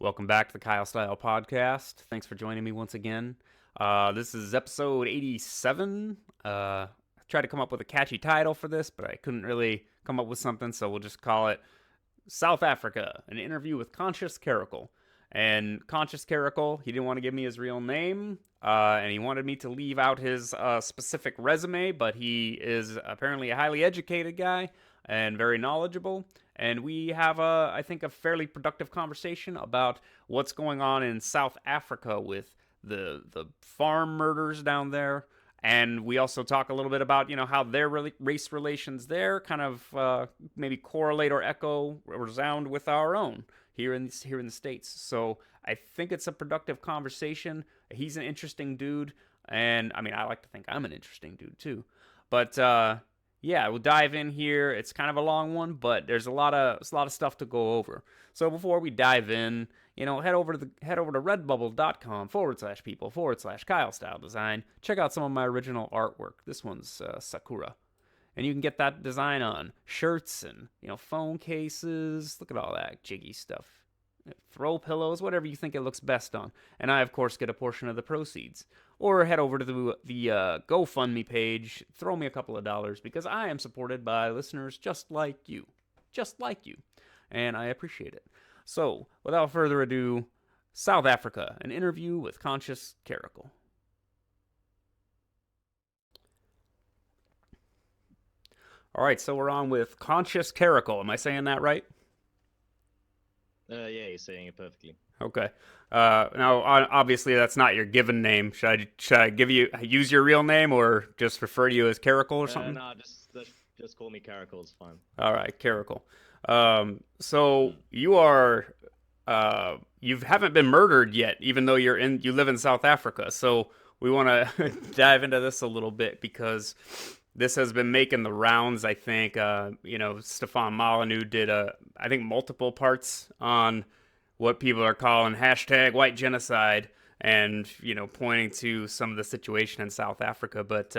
Welcome back to the Kyle Style Podcast. Thanks for joining me once again. This is episode 87. I tried to come up with a catchy title for this, but I couldn't really come up with something, so we'll just call it South Africa, an interview with Conscious Caracal. And Conscious Caracal, he didn't want to give me his real name, and he wanted me to leave out his specific resume, but he is apparently a highly educated guy and very knowledgeable. And we have, I think, a fairly productive conversation about what's going on in South Africa with the farm murders down there. And we also talk a little bit about, how their race relations there kind of maybe correlate or echo or resound with our own here in the States. So I think it's a productive conversation. He's an interesting dude, and I mean, I like to think I'm an interesting dude too. But yeah, we'll dive in here. It's kind of a long one, but there's a lot of stuff to go over. So before we dive in, head over to redbubble.com/people/Kyle Style Design. Check out some of my original artwork. This one's Sakura. And you can get that design on shirts and, phone cases. Look at all that jiggy stuff. Throw pillows, whatever you think it looks best on. And I, of course, get a portion of the proceeds. Or head over to the GoFundMe page. Throw me a couple of dollars because I am supported by listeners just like you. Just like you. And I appreciate it. So, without further ado, South Africa, an interview with Conscious Caracal. All right, so we're on with Conscious Caracal. Am I saying that right? Yeah, you're saying it perfectly. Okay. Now, obviously, that's not your given name. Should I use your real name or just refer to you as Caracal or something? No, just call me Caracal. It's fine. All right, Caracal. So Mm. you haven't been murdered yet, even though you live in South Africa. So we want to dive into this a little bit because this has been making the rounds. I think Stefan Molyneux did I think multiple parts on what people are calling hashtag white genocide and pointing to some of the situation in South Africa. But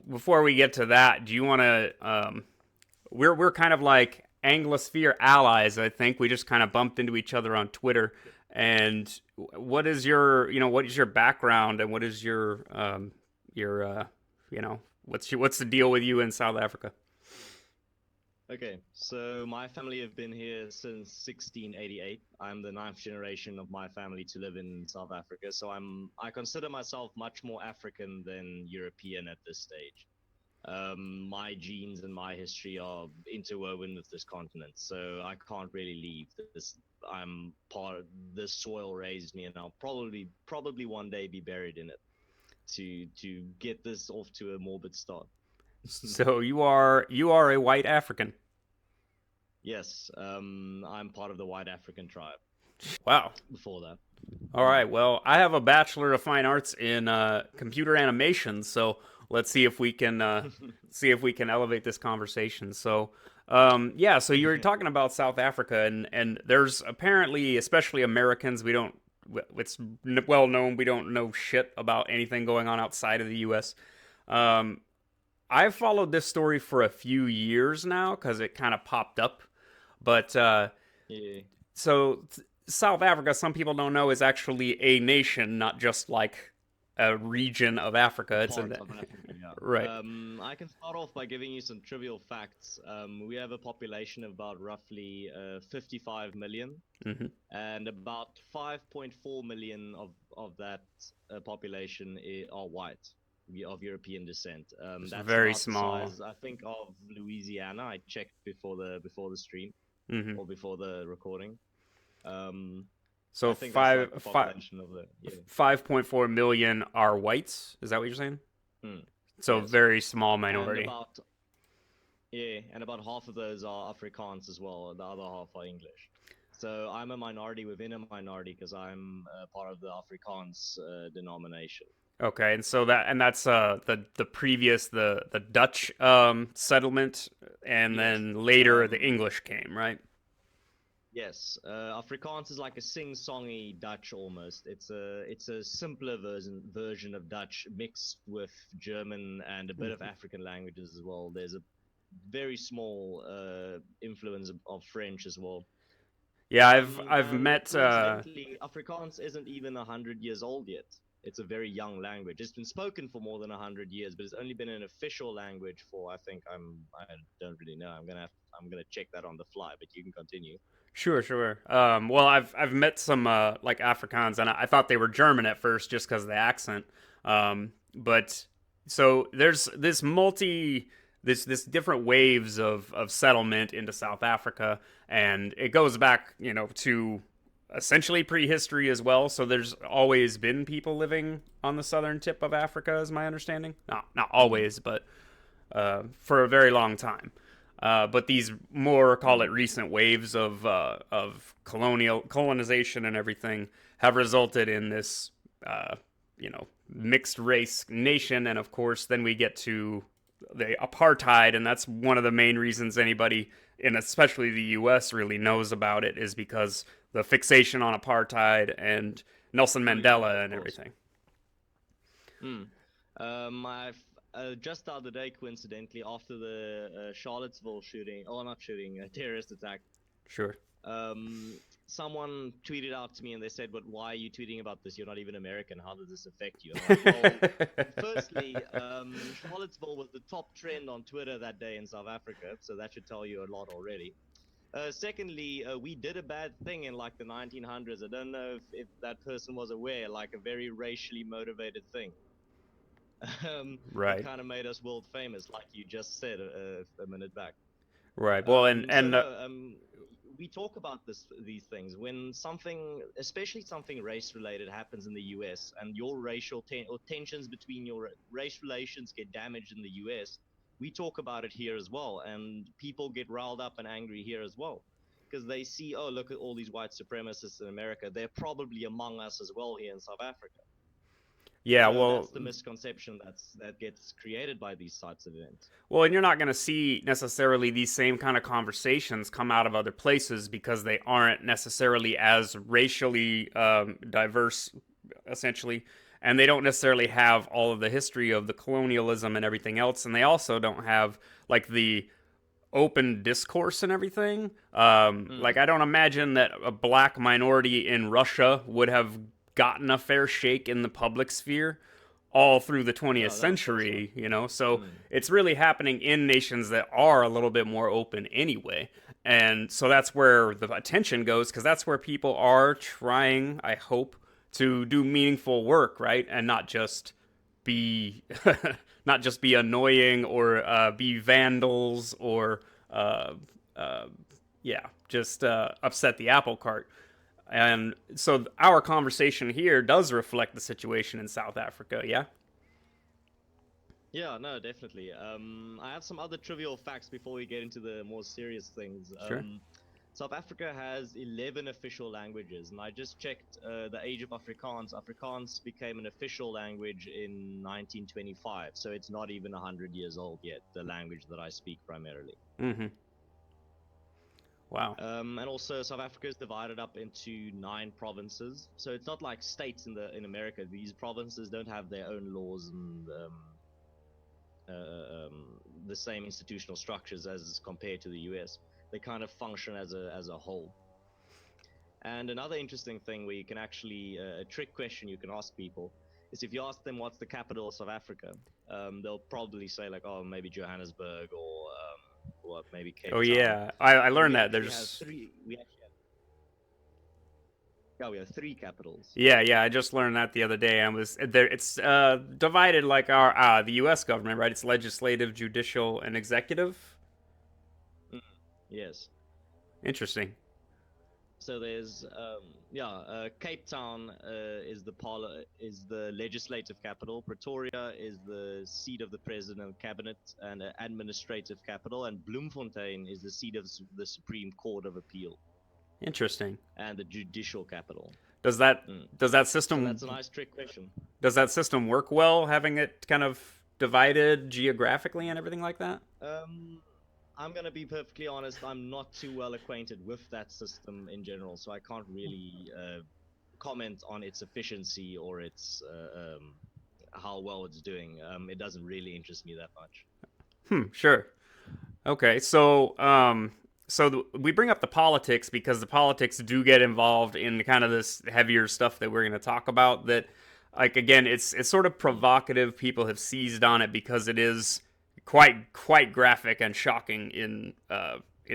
before we get to that, do you want to? We're kind of like Anglosphere allies. I think we just kind of bumped into each other on Twitter. And what is your background and what is your what's the deal with you in South Africa? Okay, so my family have been here since 1688. I'm the ninth generation of my family to live in South Africa, so I consider myself much more African than European at this stage. My genes and my history are interwoven with this continent, so I can't really leave this. I'm part of this soil raised me, and I'll probably one day be buried in it to get this off to a morbid start. So you are a white African. Yes, I'm part of the white African tribe. Wow. Before that, All right. Well, I have a bachelor of fine arts in computer animation, so let's see if we can elevate this conversation. So, yeah. So you were talking about South Africa, and there's apparently, especially Americans, we don't. It's well known we don't know shit about anything going on outside of the U.S. Um, I've followed this story for a few years now because it kind of popped up, but yeah, so South Africa, some people don't know, is actually a nation, not just like a region of Africa. It's part in of Africa. Yeah. right. I can start off by giving you some trivial facts. We have a population of about roughly 55 million, Hmm. and about 5.4 million of that population are white, of European descent. It's That's very about the small. size, I think, of Louisiana. I checked before the stream Hmm. or before the recording. Um, So I think that's like the five population of the yeah. 5.4 million are whites. Is that what you're saying? Hmm. So Yes, very small and minority. about half of those are Afrikaans as well, and the other half are English. So I'm a minority within a minority because I'm part of the Afrikaans denomination. Okay, and that's the previous the Dutch settlement, and Yes. then later the Um, English came, right? yes. Afrikaans is like a sing-songy Dutch almost. It's a simpler version of Dutch mixed with German and a bit of African languages as well. There's a very small influence of French as well. Yeah, I've And met coincidentally, Afrikaans isn't even 100 years old yet. It's a very young language. It's been spoken for more than 100 years, but it's only been an official language for I don't really know. I'm gonna check that on the fly. But you can continue. Sure, sure. Well, I've met some like Afrikaans, and I thought they were German at first just because of the accent. But so there's this different waves of settlement into South Africa, and it goes back, to essentially prehistory as well. So there's always been people living on the southern tip of Africa, is my understanding. Not Mm, always, but for a very long time. But these more, call mm, it, recent waves of colonization and everything have resulted in this mixed race nation, and of course then we get to the apartheid, and that's one of the main reasons anybody, and especially the U.S., really knows about it, is because the fixation on apartheid and Nelson oh yeah, Mandela of and course. everything. Mm. Just the other day, coincidentally, after the Charlottesville shooting, or not shooting, a terrorist attack, Sure. someone tweeted out to me and they said, "But why are you tweeting about this? You're not even American. How does this affect you?" And I'm like, well, firstly, Charlottesville was the top trend on Twitter that day in South Africa, so that should tell you a lot already. Secondly, we did a bad thing in like the 1900s. I don't know if that person was aware, like a very racially motivated thing. That Right. kind of made us world famous, like you just said a minute back. Right. Well, and So and no, we talk about these things when something, especially something race related, happens in the U.S. and your or tensions between your race relations get damaged in the U.S. We talk about it here as well, and people get riled up and angry here as well because they see, oh, look at all these white supremacists in America. They're probably among us as well here in South Africa. yeah, So well, that's the misconception that gets created by these types of events. Well, and you're not going to see necessarily these same kind of conversations come out of other places because they aren't necessarily as racially diverse, essentially. And they don't necessarily have all of the history of the colonialism and everything else. And they also don't have, like, the open discourse and everything. Like, Mm. I don't imagine that a black minority in Russia would have gotten a fair shake in the public sphere all through the 20th No, no, of course not. century. So Mm. it's really happening in nations that are a little bit more open anyway. And so that's where the attention goes, because that's where people are trying, I hope, to do meaningful work, right? And not just be not just be annoying or be vandals or uh, uh, yeah, just upset the apple cart. And so our conversation here does reflect the situation in South Africa. Yeah. Yeah, no, definitely. I have some other trivial facts before we get into the more serious things. Sure. South Africa has 11 official languages, and I just checked the age of Afrikaans. Afrikaans became an official language in 1925, so it's not even 100 years old yet, the language that I speak primarily. Mm-hmm. Wow. And also, South Africa is divided up into 9 provinces, so it's not like states in America. These provinces don't have their own laws and the same institutional structures as compared to the US. They kind of function as a whole. And another interesting thing where you can actually a trick question you can ask people is if you ask them what's the capital of South Africa, they'll probably say like, oh, maybe Johannesburg or maybe Oh Cape Town. yeah, I But learned that. There's we actually have yeah, we have 3 capitals. yeah, I just learned that the other day. I was there. It's divided like our the U.S. government, right? It's legislative, judicial, and executive. Mm, yes. Interesting. So there's Cape Town is the legislative capital. Pretoria is the seat of the president and cabinet and administrative capital, and Bloemfontein is the seat of the Supreme Court of Appeal Interesting. and the judicial capital. Does that Mm. does that So system that's a nice trick question. does that system work well, having it kind of divided geographically and everything like that? Um, I'm gonna be perfectly honest. I'm not too well acquainted with that system in general, so I can't really comment on its efficiency or its how well it's doing. It doesn't really interest me that much. Sure. Okay. we bring up the politics because the politics do get involved in kind of this heavier stuff that we're going to talk about. That, like, again, it's sort of provocative. People have seized on it because it is quite graphic and shocking in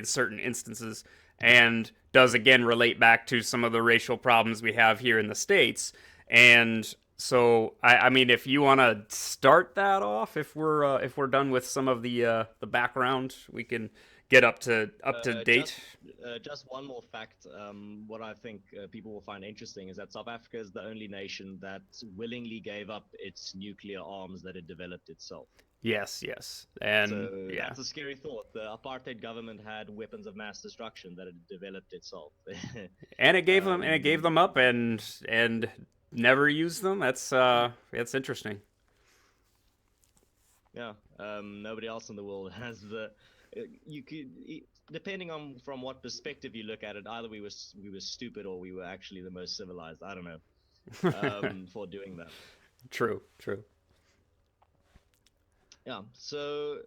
certain instances, and does again relate back to some of the racial problems we have here in the States. And so, I mean, if you want to start that off, if we're done with some of the background, we can get up to Uh, date. just, just one more fact. What I think people will find interesting is that South Africa is the only nation that willingly gave up its nuclear arms that it developed itself. Yes, yes, and So yeah, that's a scary thought. The apartheid government had weapons of mass destruction that it developed itself. and it gave um, them up and never used them. That's interesting. yeah, nobody else in the world has the. You could, depending on from what perspective you look at it, either we were stupid or we were actually the most civilized. I don't know. For doing that. True, true. Yeah. So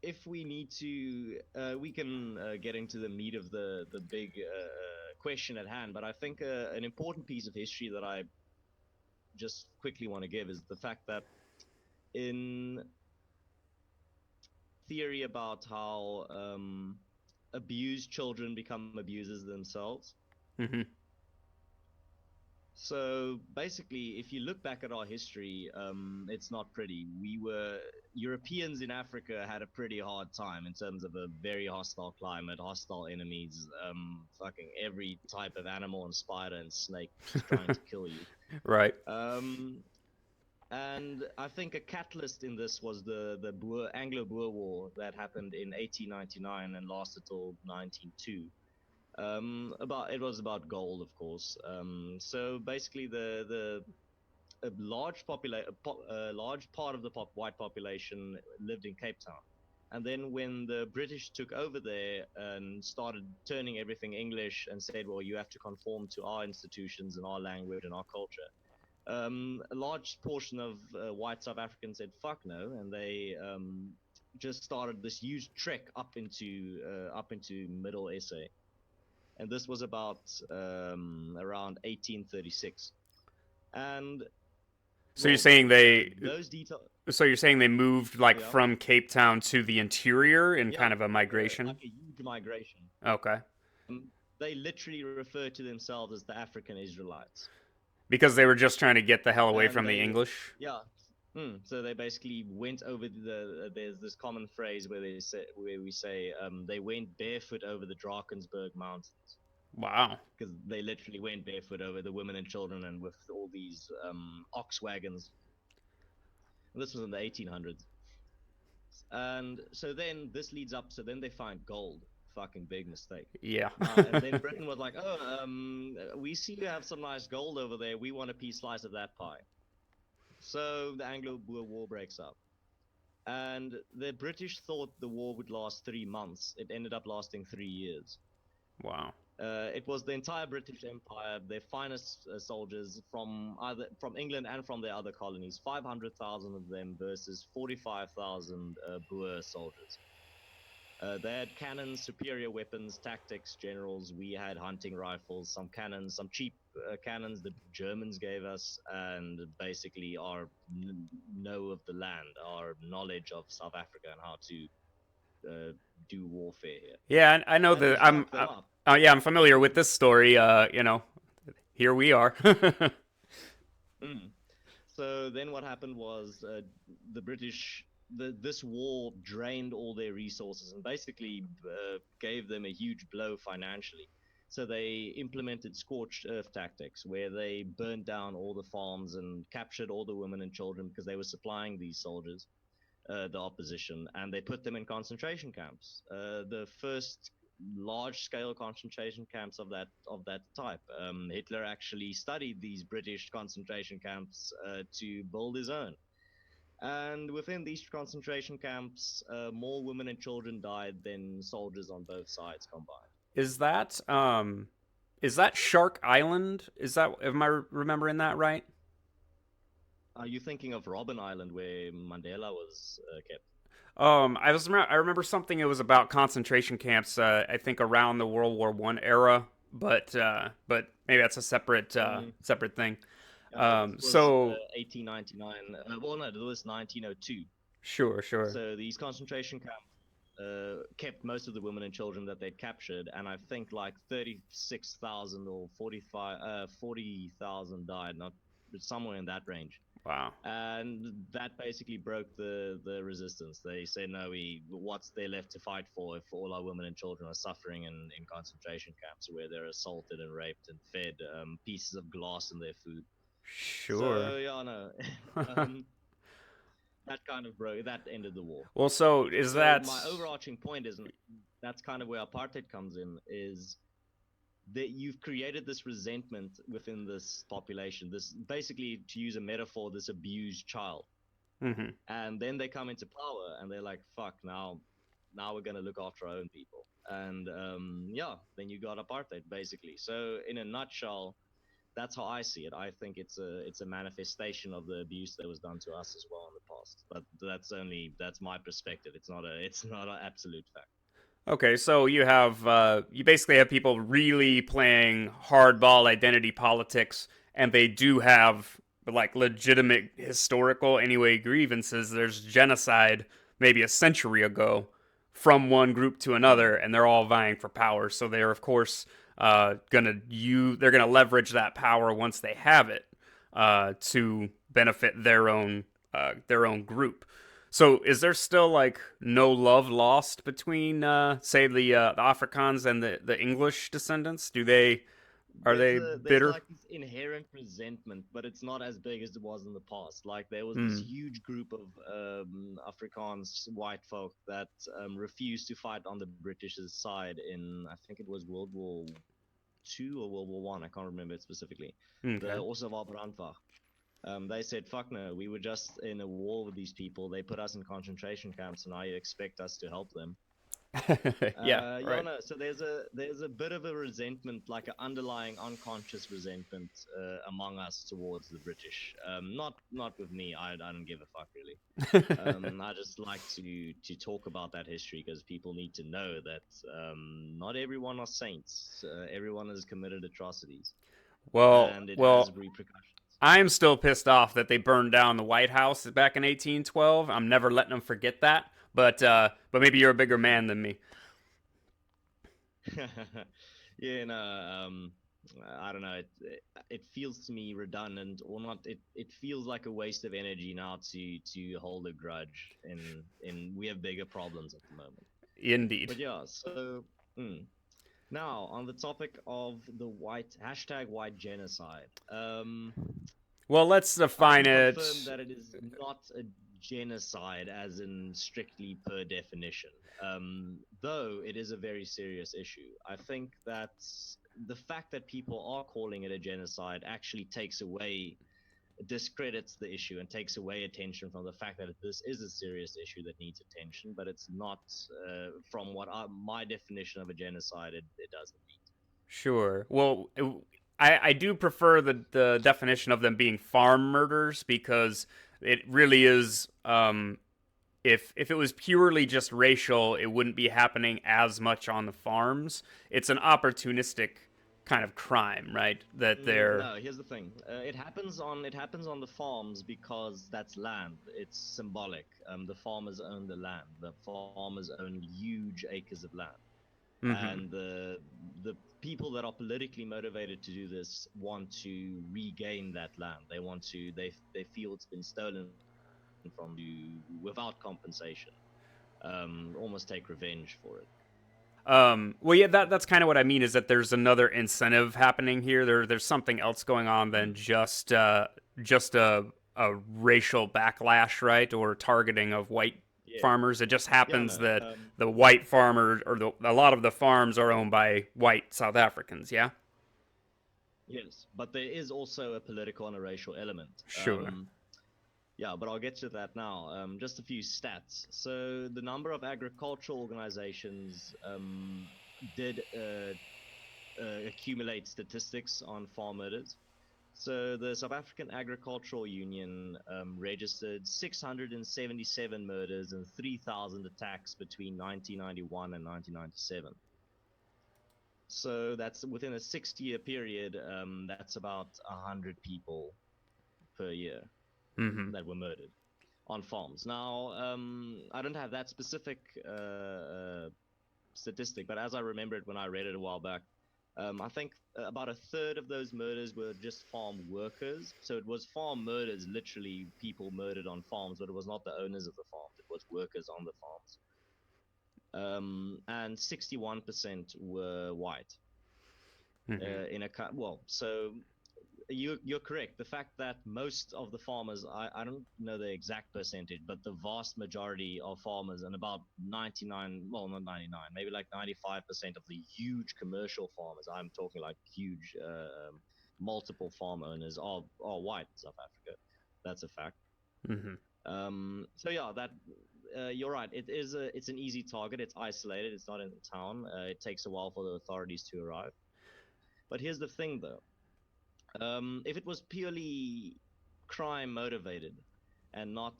if we need to, we can get into the meat of the big question at hand. But I think an important piece of history that I just quickly want to give is the fact that in theory about how abused children become abusers themselves. Hmm. So basically, if you look back at our history, it's not pretty. Europeans in Africa had a pretty hard time in terms of a very hostile climate, hostile enemies, fucking every type of animal and spider and snake just trying to kill you. Right. Um, and I think a catalyst in this was the Anglo-Boer War that happened in 1899 and lasted till 1902. About it was about gold, of course. So basically, the a large part of the white population lived in Cape Town, and then when the British took over there and started turning everything English and said, "Well, you have to conform to our institutions and our language and our culture." A large portion of white South Africans said "fuck no," and they just started this huge trek up into Middle SA, and this was about around 1836. And So you're well, saying they those details, so you're saying they moved like yeah, from Cape Town to the interior in yeah, kind of a migration? like a huge migration. Okay. They literally refer to themselves as the African Israelites, Because they were just trying to get the hell away and from the English? yeah. So they basically went over There's this common phrase where we say they went barefoot over the Drakensberg Mountains, Wow. because they literally went barefoot over the women and children and with all these ox wagons. And this was in the 1800s. And so then this leads up. So then they find gold. Fucking big mistake. Yeah. And then Britain was like, "Oh, we see you have some nice gold over there. We want a piece slice of that pie." So the Anglo-Boer War breaks up, and the British thought the war would last 3 months. It ended up lasting 3 years. Wow. It was the entire British Empire, their finest soldiers from England and from their other colonies, 500,000 of them versus 45,000 Boer soldiers. They had cannons, superior weapons, tactics, generals. We had hunting rifles, some cannons, some cheap cannons the Germans gave us, and basically our know of the land, our knowledge of South Africa and how to do warfare here. Yeah, I know And we that fucked them up. yeah, I'm familiar with this story. Here we are. Mm. So then what happened was the British, this war drained all their resources and basically gave them a huge blow financially. So they implemented scorched earth tactics where they burned down all the farms and captured all the women and children because they were supplying these soldiers, the opposition, and they put them in concentration camps. The first large-scale concentration camps of that type. Hitler actually studied these British concentration camps to build his own. And within these concentration camps, more women and children died than soldiers on both sides combined. Is that Shark Island? Am I remembering that right? Are you thinking of Robben Island, where Mandela was kept? I remember something. It was about concentration camps. I think around the World War I era, but maybe that's a separate thing. This was So 1899. Well, no, it was 1902. sure, sure. So these concentration camps kept most of the women and children that they'd captured, and I think like 36,000 or 40,000 died, not somewhere in that range. Wow. And that basically broke the resistance. They said, no, what's there left to fight for if all our women and children are suffering in concentration camps where they're assaulted and raped and fed pieces of glass in their food. Sure. So yeah, no, that kind of broke. That ended the war. Well, so is So that? my overarching point is that's kind of where apartheid comes in. Is that you've created this resentment within this population, this basically, to use a metaphor, this abused child. Mm-hmm. And then they come into power and they're like, fuck, now we're going to look after our own people. And yeah, then you got apartheid basically. So in a nutshell, that's how I see it. I think it's a manifestation of the abuse that was done to us as well in the past. But that's my perspective. It's not an absolute fact. Okay, so you basically have people really playing hardball identity politics, and they do have like legitimate historical anyway grievances. There's genocide maybe a century ago from one group to Mm. another, and they're all vying for power. So they're of course they're gonna leverage that power once they have it to benefit their own group. So, is there still like no love lost between, say, the Afrikaans and the English descendants? Are they There's bitter? like this inherent resentment, but it's not as big as it was in the past. Like there was this Hmm. huge group of Afrikaans white folk that refused to fight on the British's side in, I think it was World War II or World War I. I can't remember it specifically. The Okay. Osava Brandwehr. They said, "Fuck no, we were just in a war with these people. They put us in concentration camps, and now you expect us to help them." Yeah. Yeah, Right. no. So there's a bit of a resentment, like an underlying unconscious resentment among us towards the British. Not with me. I don't give a fuck really. I just like to talk about that history because people need to know that not everyone are saints. Everyone has committed atrocities, well, and it has well, repercussions. I am still pissed off that they burned down the White House back in 1812. I'm never letting them forget that. But maybe you're a bigger man than me. Yeah, no, I don't know. It feels to me redundant, or not. It feels like a waste of energy now to hold a grudge, and we have bigger problems at the moment. Indeed. But yeah, so mm. Now on the topic of the white genocide. Well, let's I define can confirm it. that it is not a genocide, as in strictly per definition. Though it is a very serious issue. I think that the fact that people are calling it a genocide actually discredits the issue and takes away attention from the fact that this is a serious issue that needs attention, but it's not, from my definition of a genocide, it doesn't meet. Sure. Well, I do prefer the definition of them being farm murders because it really is. If it was purely just racial, it wouldn't be happening as much on the farms. It's an opportunistic kind of crime, right? That they're. No, here's the thing. It happens on the farms because that's land. It's symbolic. The farmers own the land. The farmers own huge acres of land, Mm-hmm. and the people that are politically motivated to do this want to regain that land. They feel it's been stolen from you without compensation. Almost take revenge for it. Well, yeah, that's kind of what I mean. Is that there's another incentive happening here. There's something else going on than Mm. just a racial backlash, right, or targeting of white Yeah, farmers. It just yeah, happens no. that the white farmers or a lot of the farms are owned by white South Africans. Yeah, Yes, but there is also a political and a racial element. sure. Yeah, but I'll get to that now. Just a few stats. So the number of agricultural organizations did accumulate statistics on farm murders. So the South African Agricultural Union registered 677 murders and 3,000 attacks between 1991 and 1997. So that's within a 6-year period. That's about 100 people per year Mm-hmm. that were murdered on farms. Now, I don't have that specific statistic, but as I remember it when I read it a while back, I think about a third of those murders were just farm workers. So it was farm murders, literally people murdered on farms, but it was not the owners of the farms, it was workers on the farms. And 61% were white. Mm-hmm. So you're correct. The fact that most of the farmers, I don't know the exact percentage, but the vast majority of farmers, and about 99, well, not 99, maybe like 95% of the huge commercial farmers, I'm talking like huge multiple farm owners, are white in South Africa. That's a fact. Mm-hmm. So yeah, that you're right. It's an easy target. It's isolated. It's not in the town. It takes a while for the authorities to arrive. But here's the thing, though. If it was purely crime motivated and not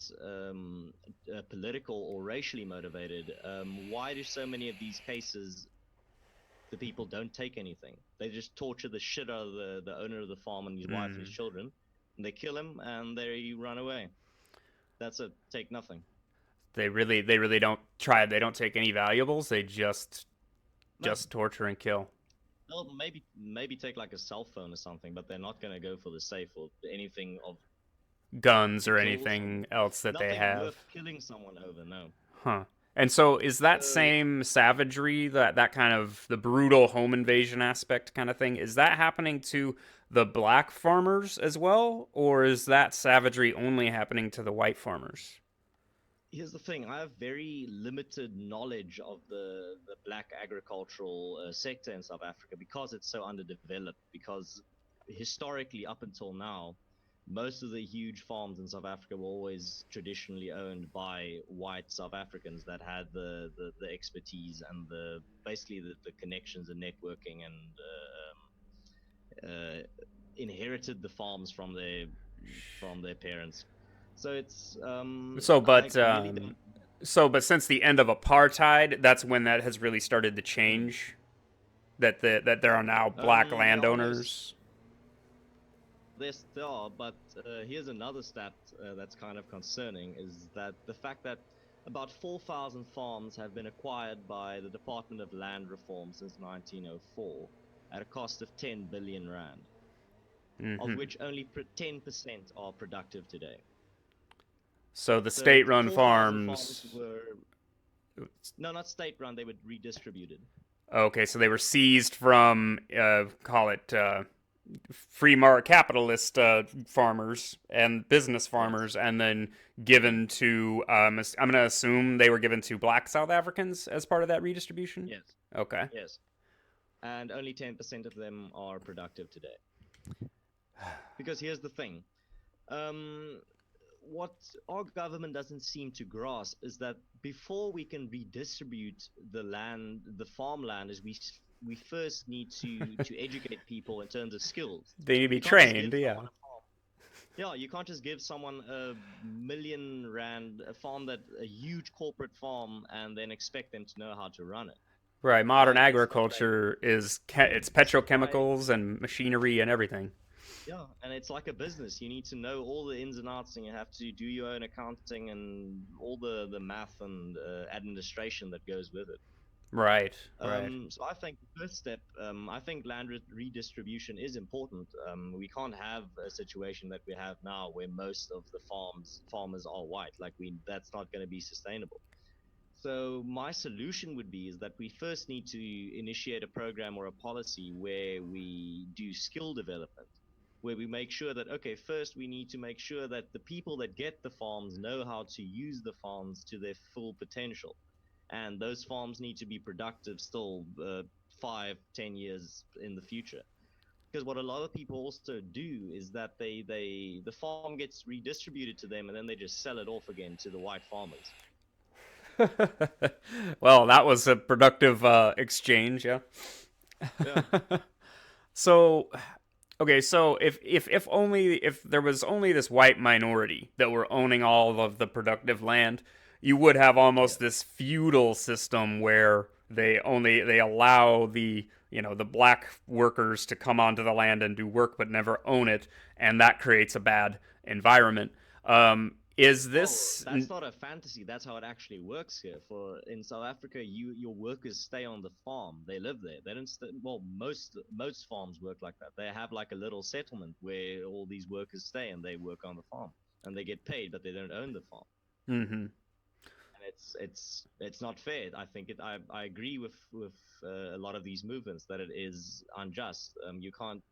political or racially motivated, why do so many of these cases the people don't take anything? They just torture the shit out of the owner of the farm and his wife and his children, and they kill him and they run away. That's it. Take nothing. They really don't try. They don't take any valuables. They No, just torture and kill. they'll maybe take like a cell phone or something, but they're not gonna go for the safe or anything of Guns to or kill anything else that they nothing have. worth killing someone over. No. Huh. And so is that So same savagery, that kind of the brutal home invasion aspect kind of thing, is that happening to the black farmers as well? Or is that savagery only happening to the white farmers? here's the thing: I have very limited knowledge of the black agricultural sector in South Africa because it's so underdeveloped. Because historically, up until now, most of the huge farms in South Africa were always traditionally owned by white South Africans that had the expertise and the basically the connections and networking and inherited the farms from their parents. So it's So, I but really don't. but since the end of apartheid, that's when that has really started to Hmm. change. That there are now black Yeah, landowners. there's there are, but here's another stat that's kind of concerning: is that the fact that about 4,000 farms have been acquired by the Department of Land Reform since 1904 at a cost of 10 billion rand, of Hmm. which only 10% are productive today. So the So state-run 4,000 farms farms. were no, not state run; they were redistributed. Okay, so they were seized from call it free market capitalist farmers and business Yes, farmers, and then given to I'm gonna assume they were given to black South Africans as part of that redistribution. yes, Okay. yes, and only 10% of them are productive today. Because here's the thing: um, what our government doesn't seem to grasp is that before we can redistribute the land, the farmland, is we first need to educate people in terms of skills. They need to be You can't just trained. give Yeah. someone a farm. Yeah, you can't just give someone a million rand, a farm that a huge corporate farm, and then expect them to know how to run it. Right. Modern It's stuff that agriculture is it's this is why petrochemicals and machinery and everything. yeah, and it's like a business. You need to know all the ins and outs, and you have to do your own accounting and all the math and administration that goes with it. Right. Right. So I think the first step, I think land redistribution is important. We can't have a situation that we have now where most of the farmers are white. Like that's not going to be sustainable. So my solution would be is that we first need to initiate a program or a policy where we do skill development, where we make sure that okay, first we need to make sure that the people that get the farms know how to use the farms to their full potential, and those farms need to be productive still 5-10 years in the future. Because what a lot of people also do is that the farm gets redistributed to them and then they just sell it off again to the white farmers. Well, that was a productive exchange. Yeah. Yeah. So Okay, so if there was only this white minority that were owning all of the productive land, you would have Yeah. almost this feudal system where they allow the black workers to come onto the land and do work but never own it, and that creates a bad environment. Is Well, this that's not a fantasy. That's how it actually works here. For in South Africa, your workers stay on the farm. They live there. They don't. Well, most farms work like that. They have like a little settlement where all these workers stay and they work on the farm and they get paid, but they don't own the farm. Mhm. And it's not fair. I think I agree with a lot of these movements that it is unjust. You can't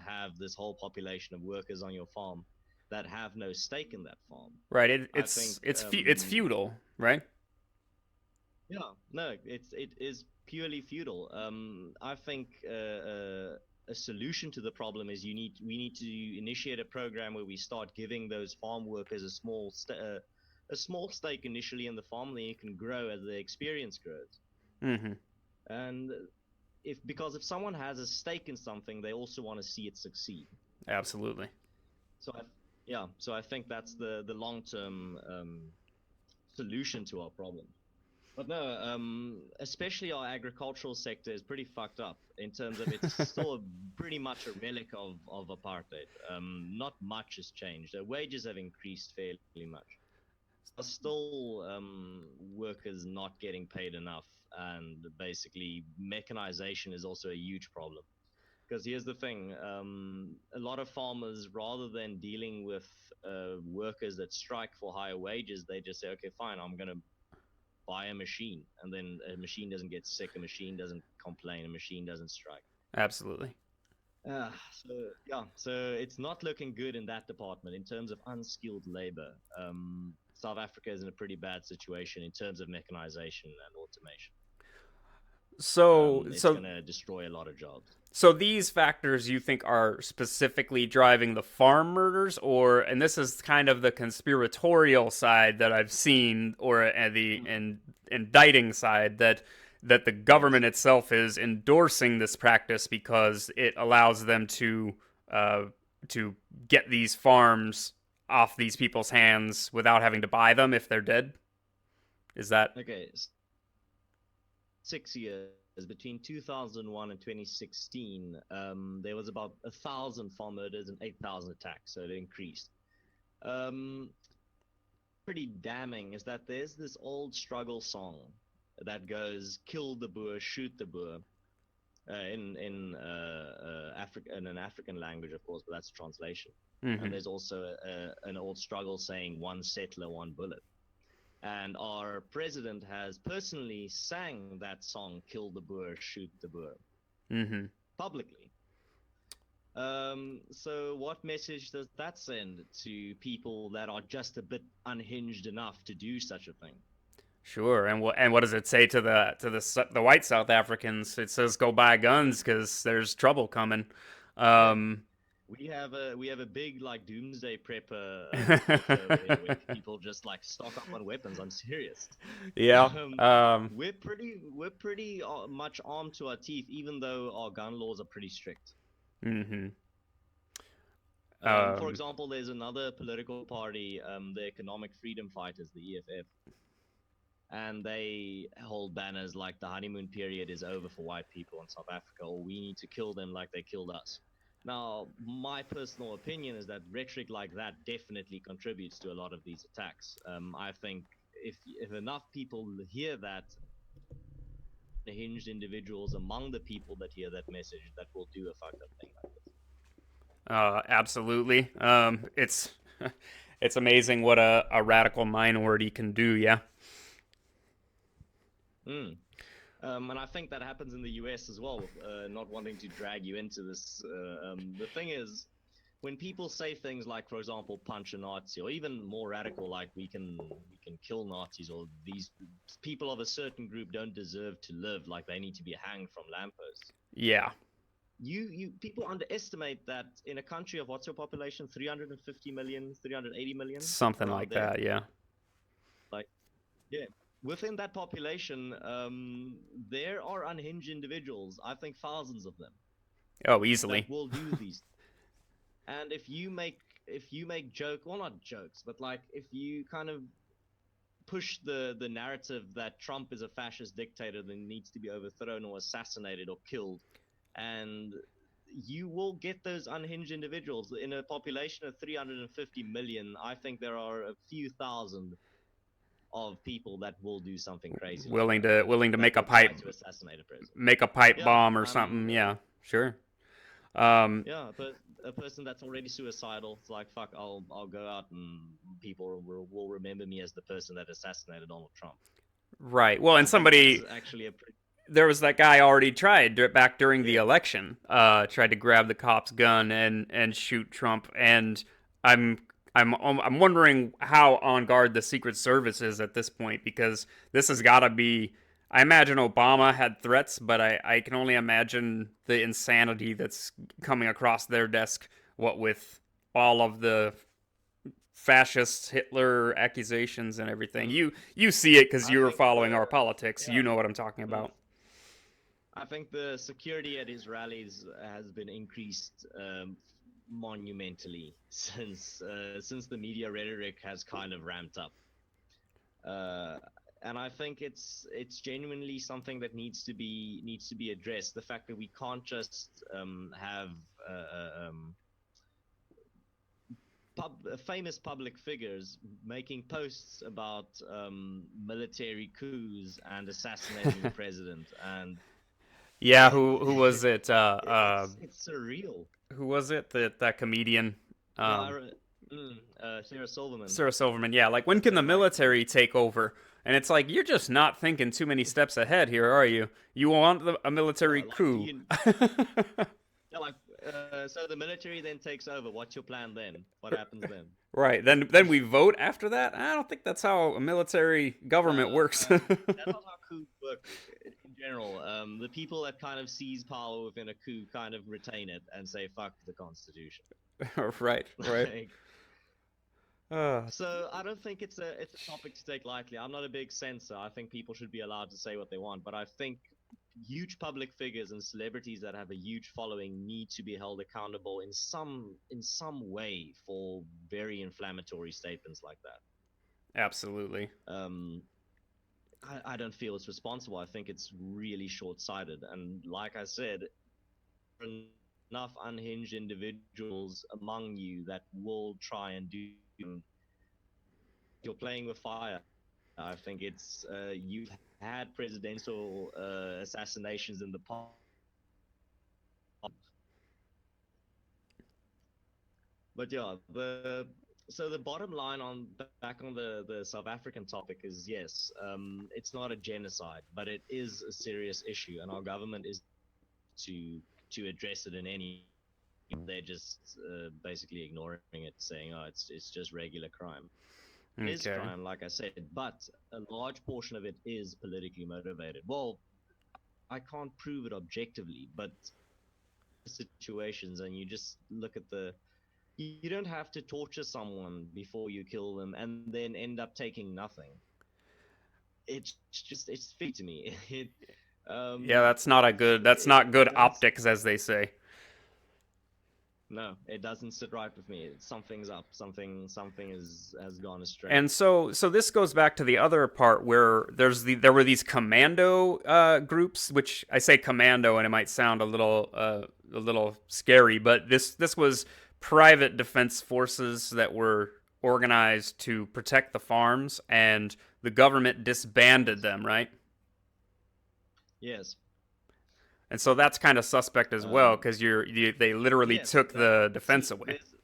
have this whole population of workers on your farm that have no stake in that farm. Right? I think It's feudal, right? yeah, no, it is purely feudal. I think a solution to the problem is we need to initiate a program where we start giving those farm workers a small stake initially in the farm, then you can grow as the experience grows. Mhm. And if someone has a stake in something, they also want to see it succeed. Absolutely. So I think that's the long term solution to our problem. But no, especially our agricultural sector is pretty fucked up in terms of it's still pretty much a relic of apartheid. Not much has changed. The wages have increased fairly much. Still workers not getting paid enough, and basically mechanization is also a huge problem. Because here's the thing, a lot of farmers, rather than dealing with workers that strike for higher wages, they just say, okay, fine, I'm going to buy a machine, and then a machine doesn't get sick, a machine doesn't complain, a machine doesn't strike. Absolutely. So it's not looking good in that department in terms of unskilled labor. South Africa is in a pretty bad situation in terms of mechanization and automation. So It's so going to destroy a lot of jobs. So these factors you think are specifically driving the farm murders, or and this is kind of the conspiratorial side that I've seen, or the indicting side that the Yes. government itself is endorsing this practice because it allows them uh, to get these farms off these people's hands without having to buy them if they're dead. Is that Okay. 6 years between 2001 and 2016, there was about 1,000 farm murders and 8,000 attacks, so it increased. Um, Pretty damning is that there's this old struggle song that goes "Kill the Boer, shoot the Boer" in Africa, in an African language, of course, but that's a translation. And mm-hmm. there's also an old struggle saying "One settler, one bullet." And our president has personally sang that song "Kill the Boer, shoot the Boer" Mm-hmm. publicly. So what message does that send to people that are just a bit unhinged enough to do such a thing? Sure, and what does it say to the white South Africans? It says go buy guns because there's trouble coming. Yeah, Um, we have a big like doomsday prepper culture where people just like stock up on weapons. I'm serious. yeah. Um, we're pretty much armed to our teeth, even though our gun laws are pretty strict. Mm-hmm. For Um, example, there's another political party, the Economic Freedom Fighters, the EFF, and they hold banners like the honeymoon period is over for white people in South Africa, or we need to kill them like they killed us. Now, my personal opinion is that rhetoric like that definitely contributes to a lot of these attacks. I think if enough people hear that, hinged individuals among the people that hear that message, that will do a fucked up thing like this. absolutely. It's it's amazing what a radical minority can do. Yeah. Mm. And I think that happens in the US as well, not wanting to drag you into this. The thing is, when people say things like, for example, punch a Nazi, or even more radical, like we can kill Nazis, or these people of a certain group don't deserve to live, like they need to be hanged from lampposts. Yeah. You people underestimate that in a country of what's your population, 350 million, 380 million, Something around like there. that. Yeah. Like, yeah, within that population, there are unhinged individuals. I think thousands of them Oh, that easily. will do these. And if you make well, not jokes, but like if you kind of push the narrative that Trump is a fascist dictator that needs to be overthrown or assassinated or killed, and you will get those unhinged individuals in a population of 350 million. I think there are a few thousand of people that will do something crazy like willing that, to that make a will try pipe to assassinate a president. Yeah, bomb or something. Yeah, sure. Um, yeah, but a person that's already suicidal, it's like fuck, I'll go out and people will remember me as the person that assassinated Donald Trump. right. Well, and I think that's somebody actually a pretty there was that guy already tried back during the yeah. election. Tried to grab the cop's gun and shoot Trump. And I'm I'm wondering how on guard the Secret Service is at this point, because this has got to be. I imagine Obama had threats, but I can only imagine the insanity that's coming across their desk. What with all of the fascist Hitler accusations and everything. Mm. You see it because I you were think following the our politics. yeah. You know what I'm talking Mm. about. I think the security at his rallies has been increased monumentally since the media rhetoric has kind of ramped up. Uh, and I think it's genuinely something that needs to be addressed. The fact that we can't just have famous public figures making posts about military coups and assassinating the president, and Yeah, it, who was it? it's surreal. Who was it? That comedian, Yeah, um, Sarah Silverman. Sarah Silverman. Yeah, like when That's can the her, like, military take over? And it's like you're just not thinking too many steps ahead here, are you? You want a yeah, military like coup? yeah, like, so the military then takes over. What's your plan then? What happens then? Right. Then we vote after that. I don't think that's how a military government No, works. that's not how coups work in general. The people that kind of seize power within a coup kind of retain it and say "fuck the constitution." Right. Right. Like, Uh, so I don't think it's a topic to take lightly. I'm not a big censor. I think people should be allowed to say what they want, but I think huge public figures and celebrities that have a huge following need to be held accountable in some way for very inflammatory statements like that. Absolutely. Um, I don't feel it's responsible. I think it's really short-sighted, and like I said, enough unhinged individuals among you that will try and do. You're playing with fire. I think it's you've had presidential assassinations in the past. But yeah, the bottom line on back on the South African topic is yes, it's not a genocide, but it is a serious issue, and our government is to address it in any. They're just basically ignoring it, saying, "Oh, it's just regular crime." It is Okay. crime, like I said, but a large portion of it is politically motivated. Well, I can't prove it objectively, but situations, and you just look at you don't have to torture someone before you kill them and then end up taking nothing. It's fake to me. Yeah, Um, that's not a good. That's it not good doesn't. optics, as they say. No, it doesn't sit right with me. Something's up. Something has gone astray. And so this goes back to the other part where there were these commando groups, which I say commando, and it might sound a little scary, but this was private defense forces that were organized to protect the farms, and the government disbanded them, right? Yes. And so that's kind of suspect as well, Um, because they literally yes. took the defense See, away. there's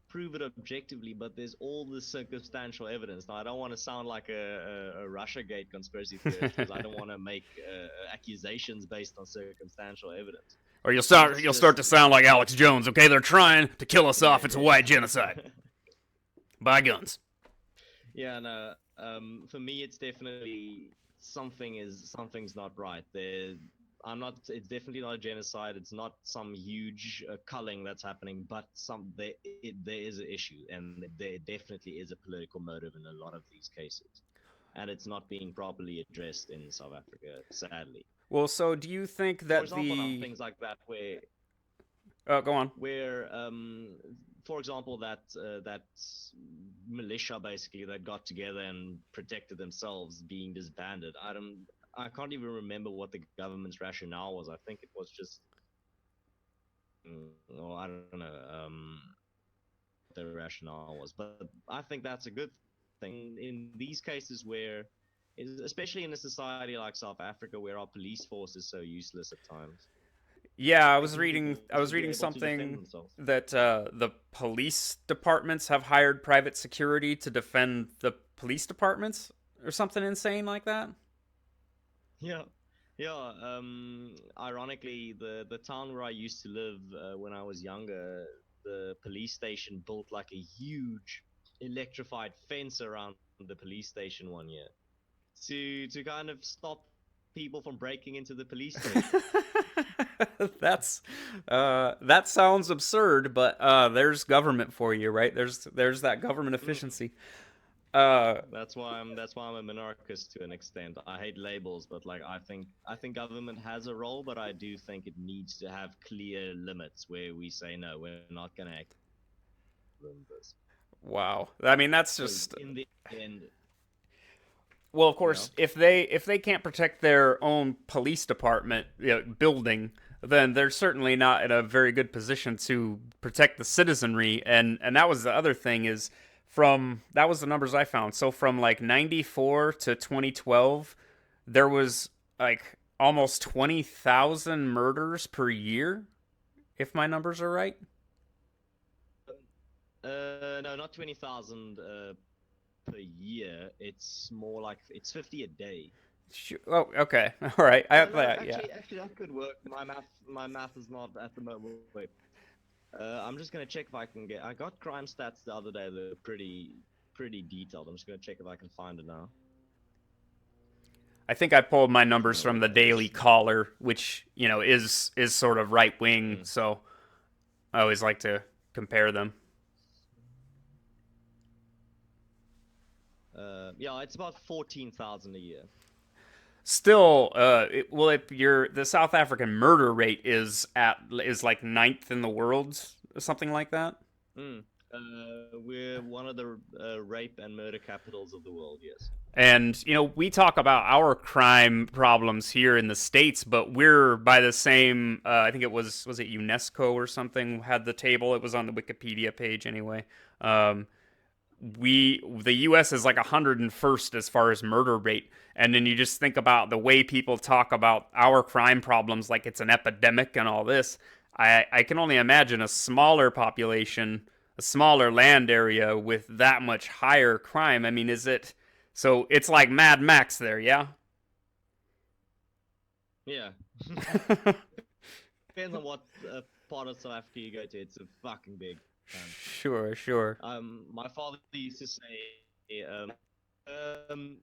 prove it objectively, but there's all the circumstantial evidence. Now, I don't want to sound like a Russiagate conspiracy theorist because I don't want to make accusations based on circumstantial evidence. Or But it's you'll start to just sound like Alex Jones. Okay, they're trying to kill us yeah, off. It's a white genocide by guns. yeah. No, for me, it's definitely something's not right. I'm not. It's definitely not a genocide. It's not some huge culling that's happening, but there is an issue, and there definitely is a political motive in a lot of these cases, and it's not being properly addressed in South Africa, sadly. Well, so do you think For that example, now the things like that where Oh, go on. where, for example, that militia basically that got together and protected themselves being disbanded. I can't even remember what the government's rationale was. I think it was just, or I don't know, the rationale was. But I think that's a good thing in these cases where, especially in a society like South Africa, where our police force is so useless at times. Yeah, I was Making reading. people I was to be reading able to defend something themselves. that the police departments have hired private security to defend the police departments, or something insane like that. Yeah, yeah. Ironically, the town where I used to live when I was younger, the police station built like a huge electrified fence around the police station one year to kind of stop people from breaking into the police station. That's that sounds absurd, but there's government for you, right? There's that government Mm. efficiency. Uh, That's why I'm a monarchist to an extent. I hate labels, but like I think government has a role, but I do think it needs to have clear limits where we say no, we're not going to implement this wow. I mean, that's because just in the end, well, of yeah. course, if they can't protect their own police department, building, then they're certainly not in a very good position to protect the citizenry. And that was the other thing is from that was the numbers I found. So from like 94 to 2012, there was like almost 20,000 murders per year, if my numbers are right. No, not 20,000 per year. It's more like it's 50 a day. Oh, okay. All right. I Oh have no, that. Yeah. actually that could work. My math is not at the moment. Wait, I'm just gonna check if I can get. I got crime stats the other day. They're pretty detailed. I'm just gonna check if I can find it now. I think I pulled my numbers from the Daily Journalists. Caller, which is sort of right wing. Mm. So I always like to compare them. Yeah, it's about 14,000 a year. Still, well, if you're the South African murder rate is like ninth in the world, something like that. Mm. We're one of the rape and murder capitals of the world. Yes. And we talk about our crime problems here in the states, but we're by the same. I think it was it UNESCO or something had the table. It was on the Wikipedia page anyway. Um, the US is like 101st as far as murder rate, and then you just think about the way people talk about our crime problems like it's an epidemic and all this. I can only imagine a smaller population, a smaller land area with that much higher crime. I mean, is it so it's like Mad Max there, yeah? Yeah. Depends on what part of South Africa you go to. It's a fucking big country. Sure, sure. My father used to say, um,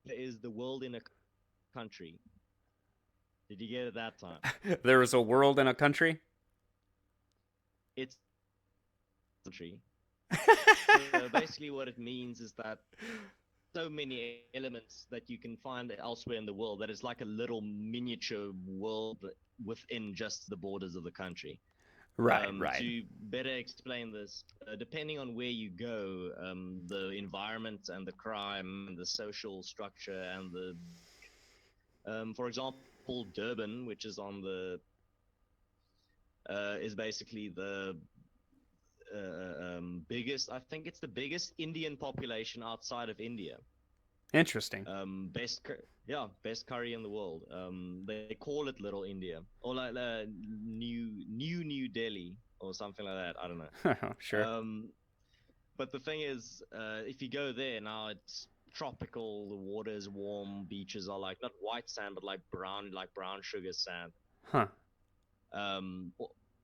is the world in a country. Did you get it that time? There is a world in a country. It's a country. So basically, what it means is that so many elements that you can find elsewhere in the world that is like a little miniature world within just the borders of the country. Right, right. To better explain this, depending on where you go, the environment and the crime and the social structure and for example, Durban, which is on the, is basically the biggest. I think it's the biggest Indian population outside of India. Interesting. Best curry in the world. They call it Little India or like New Delhi or something like that. I don't know. Sure. But the thing is, if you go there now, it's tropical. The water is warm. Beaches are like not white sand, but like brown sugar sand. Huh. Um,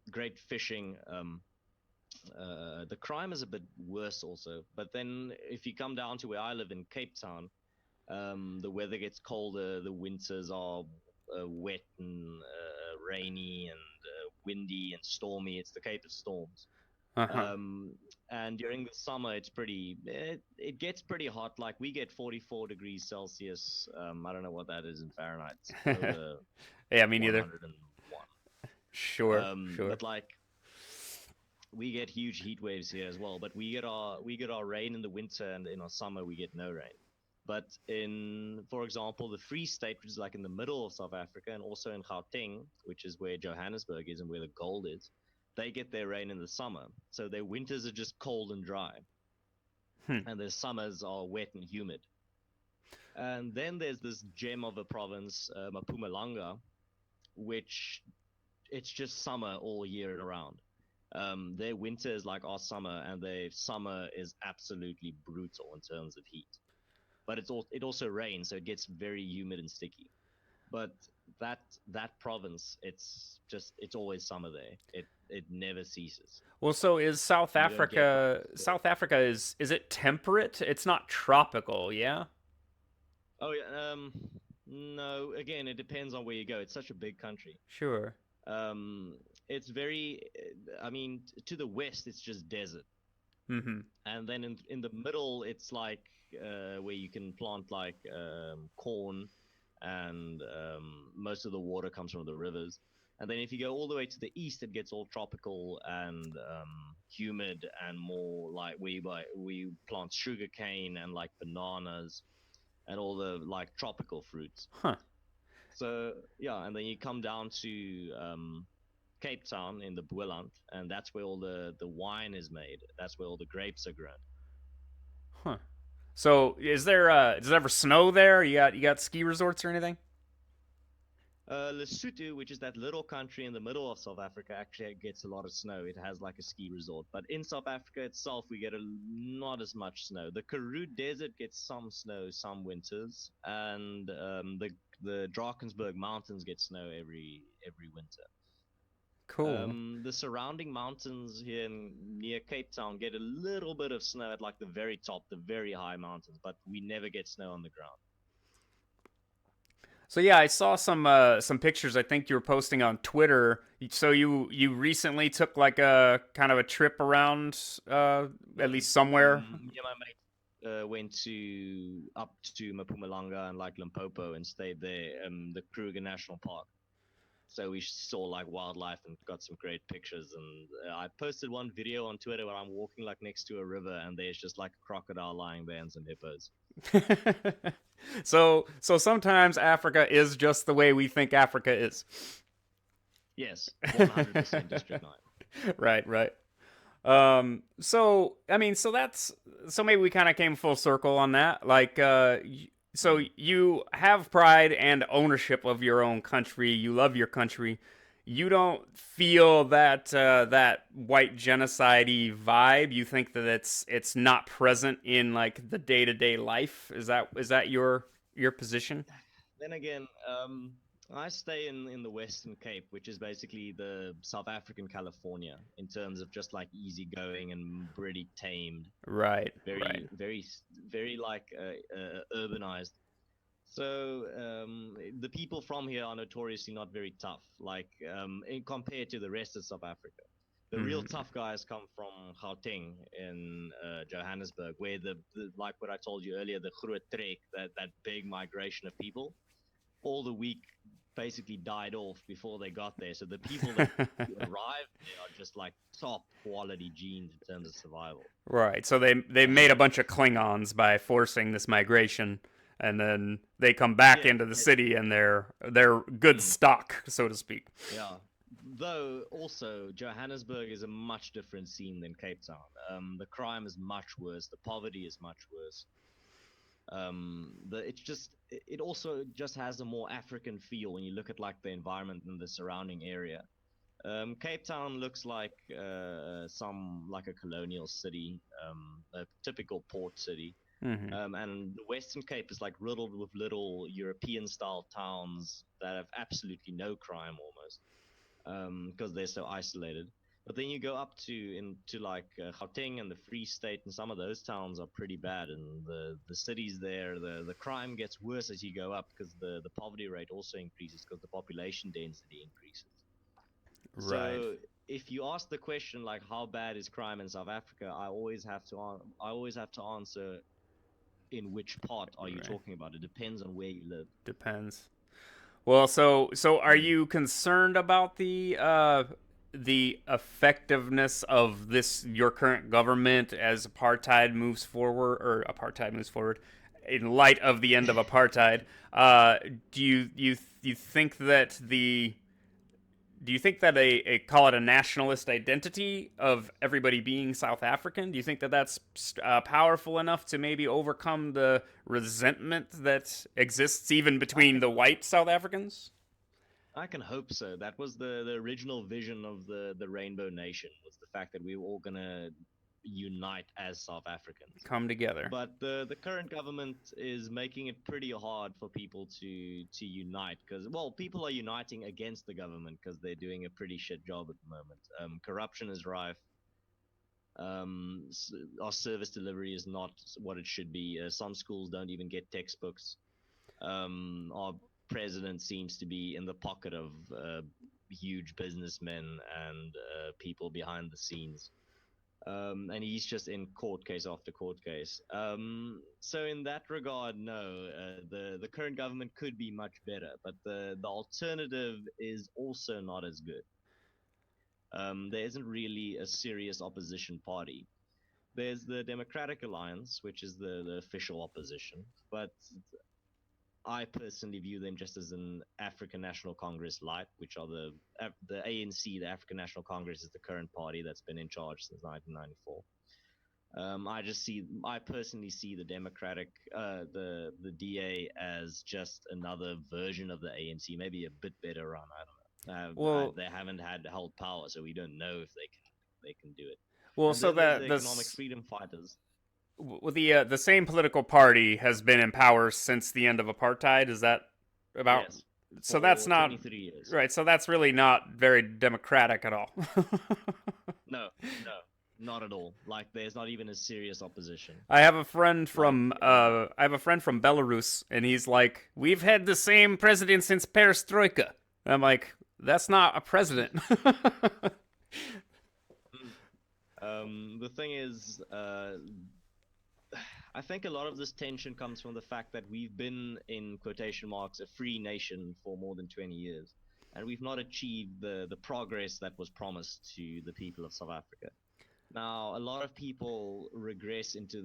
Great fishing. The crime is a bit worse also. But then if you come down to where I live in Cape Town, the weather gets colder. The winters are wet and rainy and windy and stormy. It's the Cape of Storms. Uh-huh. And during the summer, it gets pretty hot. Like we get 44 degrees Celsius. I don't know what that is in Fahrenheit. It's over Yeah, me neither. 101. Sure, sure. But like we get huge heat waves here as well. But we get our rain in the winter, and in our summer we get no rain. But in, for example, the Free State, which is like in the middle of South Africa, and also in Gauteng, which is where Johannesburg is and where the gold is, they get their rain in the summer. So their winters are just cold and dry, Hmm. and their summers are wet and humid. And then there's this gem of a province, Mpumalanga, which it's just summer all year around. Their winter is like our summer, and their summer is absolutely brutal in terms of heat. But it also rains, so it gets very humid and sticky. But that that province, it's always summer there. It never ceases. Well, so is South You don't get like Africa? South Africa is it temperate? It's not tropical, yeah? oh yeah, no, again, it depends on where you go. It's such a big country. Sure. Um, it's very, I mean, to the west, it's just desert. Mm-hmm. And then in the middle, it's like where you can plant like corn, and most of the water comes from the rivers. And then if you go all the way to the east, it gets all tropical and humid, and more like we plant sugar cane and like bananas and all the like tropical fruits. Huh. So yeah, and then you come down to Cape Town in the Boeland, and that's where all the wine is made. That's where all the grapes are grown. Huh. So does it ever snow there? You got ski resorts or anything? Lesotho, which is that little country in the middle of South Africa, actually gets a lot of snow. It has like a ski resort, but in South Africa itself, we get not as much snow. The Karoo Desert gets some snow some winters, and the Drakensberg Mountains get snow every winter. Cool. The surrounding mountains here near Cape Town get a little bit of snow at like the very top, the very high mountains, but we never get snow on the ground. So yeah, I saw some pictures. I think you were posting on Twitter. So you recently took like a kind of a trip around, at least somewhere. Me and my mate went to up to Mpumalanga and like Limpopo and stayed there, the Kruger National Park. So we saw like wildlife and got some great pictures. And I posted one video on Twitter where I'm walking like next to a river, and there's just like a crocodile lying there and some hippos. So sometimes Africa is just the way we think Africa is. Yes, 100% District 9. Right, right. So I mean, so maybe we kind of came full circle on that. Like, so you have pride and ownership of your own country. You love your country. You don't feel that that white genocide vibe. You think that it's not present in like the day to day life. Is that your position? Then again, I stay in the Western Cape, which is basically the South African California in terms of just like easygoing and pretty tamed, Right, right. very, very, very like urbanized. So the people from here are notoriously not very tough, like compared to the rest of South Africa. The real Mm, tough guys come from Gauteng in Johannesburg, where like what I told you earlier, the Groot Trek, that big migration of people, all the weak basically died off before they got there. So the people that arrived there are just like top quality genes in terms of survival. right. So they made a bunch of Klingons by forcing this migration, and then they come back Yeah, into the city and they're good mm, stock, so to speak. yeah. Though also Johannesburg is a much different scene than Cape Town. The crime is much worse. The poverty is much worse. It also just has a more African feel when you look at like the environment and the surrounding area. Cape Town looks like some like a colonial city, a typical port city. Hmm. And the Western Cape is like riddled with little European style towns that have absolutely no crime almost, because they're so isolated. But then you go up into like Gauteng and the Free State, and some of those towns are pretty bad. And the cities there, the crime gets worse as you go up, because the poverty rate also increases because the population density increases. Right, So if you ask the question like how bad is crime in South Africa, I always have to answer, in which part are you right. talking about? It depends on where you live. Depends. Well, so are Mm. you concerned about the effectiveness of this your current government as apartheid moves forward in light of the end of apartheid? Do you think that the do you think that a call it a nationalist identity of everybody being South African? Do you think that that's powerful enough to maybe overcome the resentment that exists even I between can the white South Africans? I can hope so. That was the original vision of the Rainbow Nation, was the fact that we were all gonna unite as South Africans. Come together. But the current government is making it pretty hard for people to unite, because, well, people are uniting against the government because they're doing a pretty shit job at the moment. Corruption is rife. Our service delivery is not what it should be. Some schools don't even get textbooks. Our president seems to be in the pocket of huge businessmen and people behind the scenes. And he's just in court case after court case. So in that regard, no, the current government could be much better, but the alternative is also not as good. There isn't really a serious opposition party. There's the Democratic Alliance, which is the official opposition, but I personally view them just as an African National Congress light, which are the ANC, the African National Congress, is the current party that's been in charge since 1994. I personally see the the DA as just another version of the ANC, maybe a bit better run. I don't know. Well, They haven't had held power, so we don't know if they can do it. well, And so then there's that the economic this freedom fighters. well, the same political party has been in power since the end of apartheid. Is that about? Yes, So that's for not 23 years. right. So that's really not very democratic at all. No, no, not at all. Like, there's not even a serious opposition. I have a friend Like, from Belarus, and he's like, "We've had the same president since Perestroika." And I'm like, "That's not a president." the thing is, I think a lot of this tension comes from the fact that we've been, in quotation marks, a free nation for more than 20 years, and we've not achieved the progress that was promised to the people of South Africa. Now, a lot of people regress into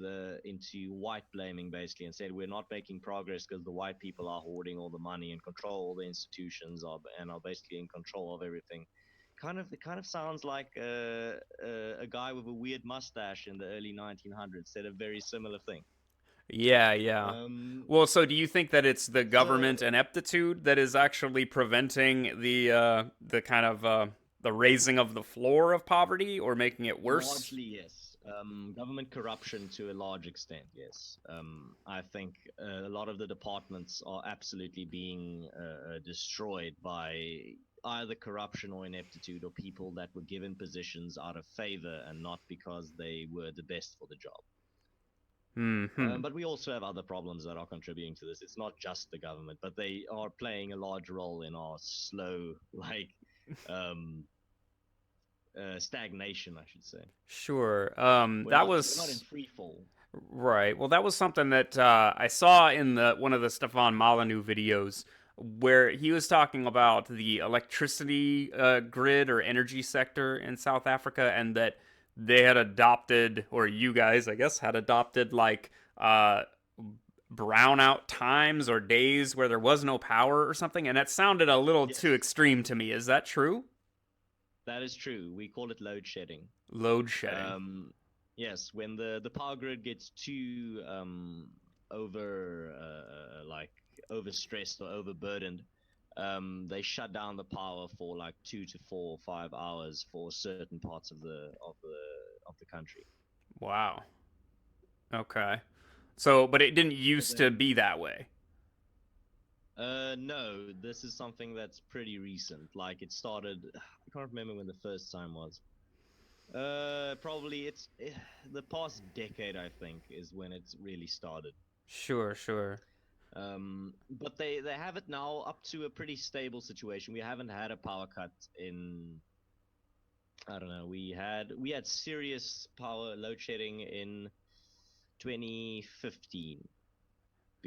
white blaming, basically, and said we're not making progress because the white people are hoarding all the money and control all the institutions and are basically in control of everything. It kind of sounds like a guy with a weird mustache in the early 1900s said a very similar thing. Yeah, yeah. Um, Well, so do you think that it's the so government ineptitude that is actually preventing the kind of the raising of the floor of poverty or making it worse? Largely, yes. Government corruption to a large extent, yes. I think a lot of the departments are absolutely being destroyed by either corruption or ineptitude, or people that were given positions out of favor and not because they were the best for the job. Hmm. But we also have other problems that are contributing to this. It's not just the government, but they are playing a large role in our slow, um, stagnation, I should say. Sure. That We're not in was free fall. right. Well, that was something that I saw in the one of the Stefan Molyneux videos where he was talking about the electricity grid or energy sector in South Africa, and that they had adopted, or you guys, I guess, had adopted like brownout times or days where there was no power or something, and that sounded a little too Yes, extreme to me. Is that true? that is true. We call it load shedding. Load shedding. Um, yes, when the power grid gets too over overstressed or overburdened, they shut down the power for like 2 to 4 or 5 hours for certain parts of the country. Wow. Okay. So, but it didn't But used to then, be that way. no, this is something that's pretty recent. Like, it started. I can't remember when the first time was. Probably the past decade, I think, is when it's really started. Sure, sure. But they have it now up to a pretty stable situation. We haven't had a power cut in, I don't know. We had serious power load shedding in 2015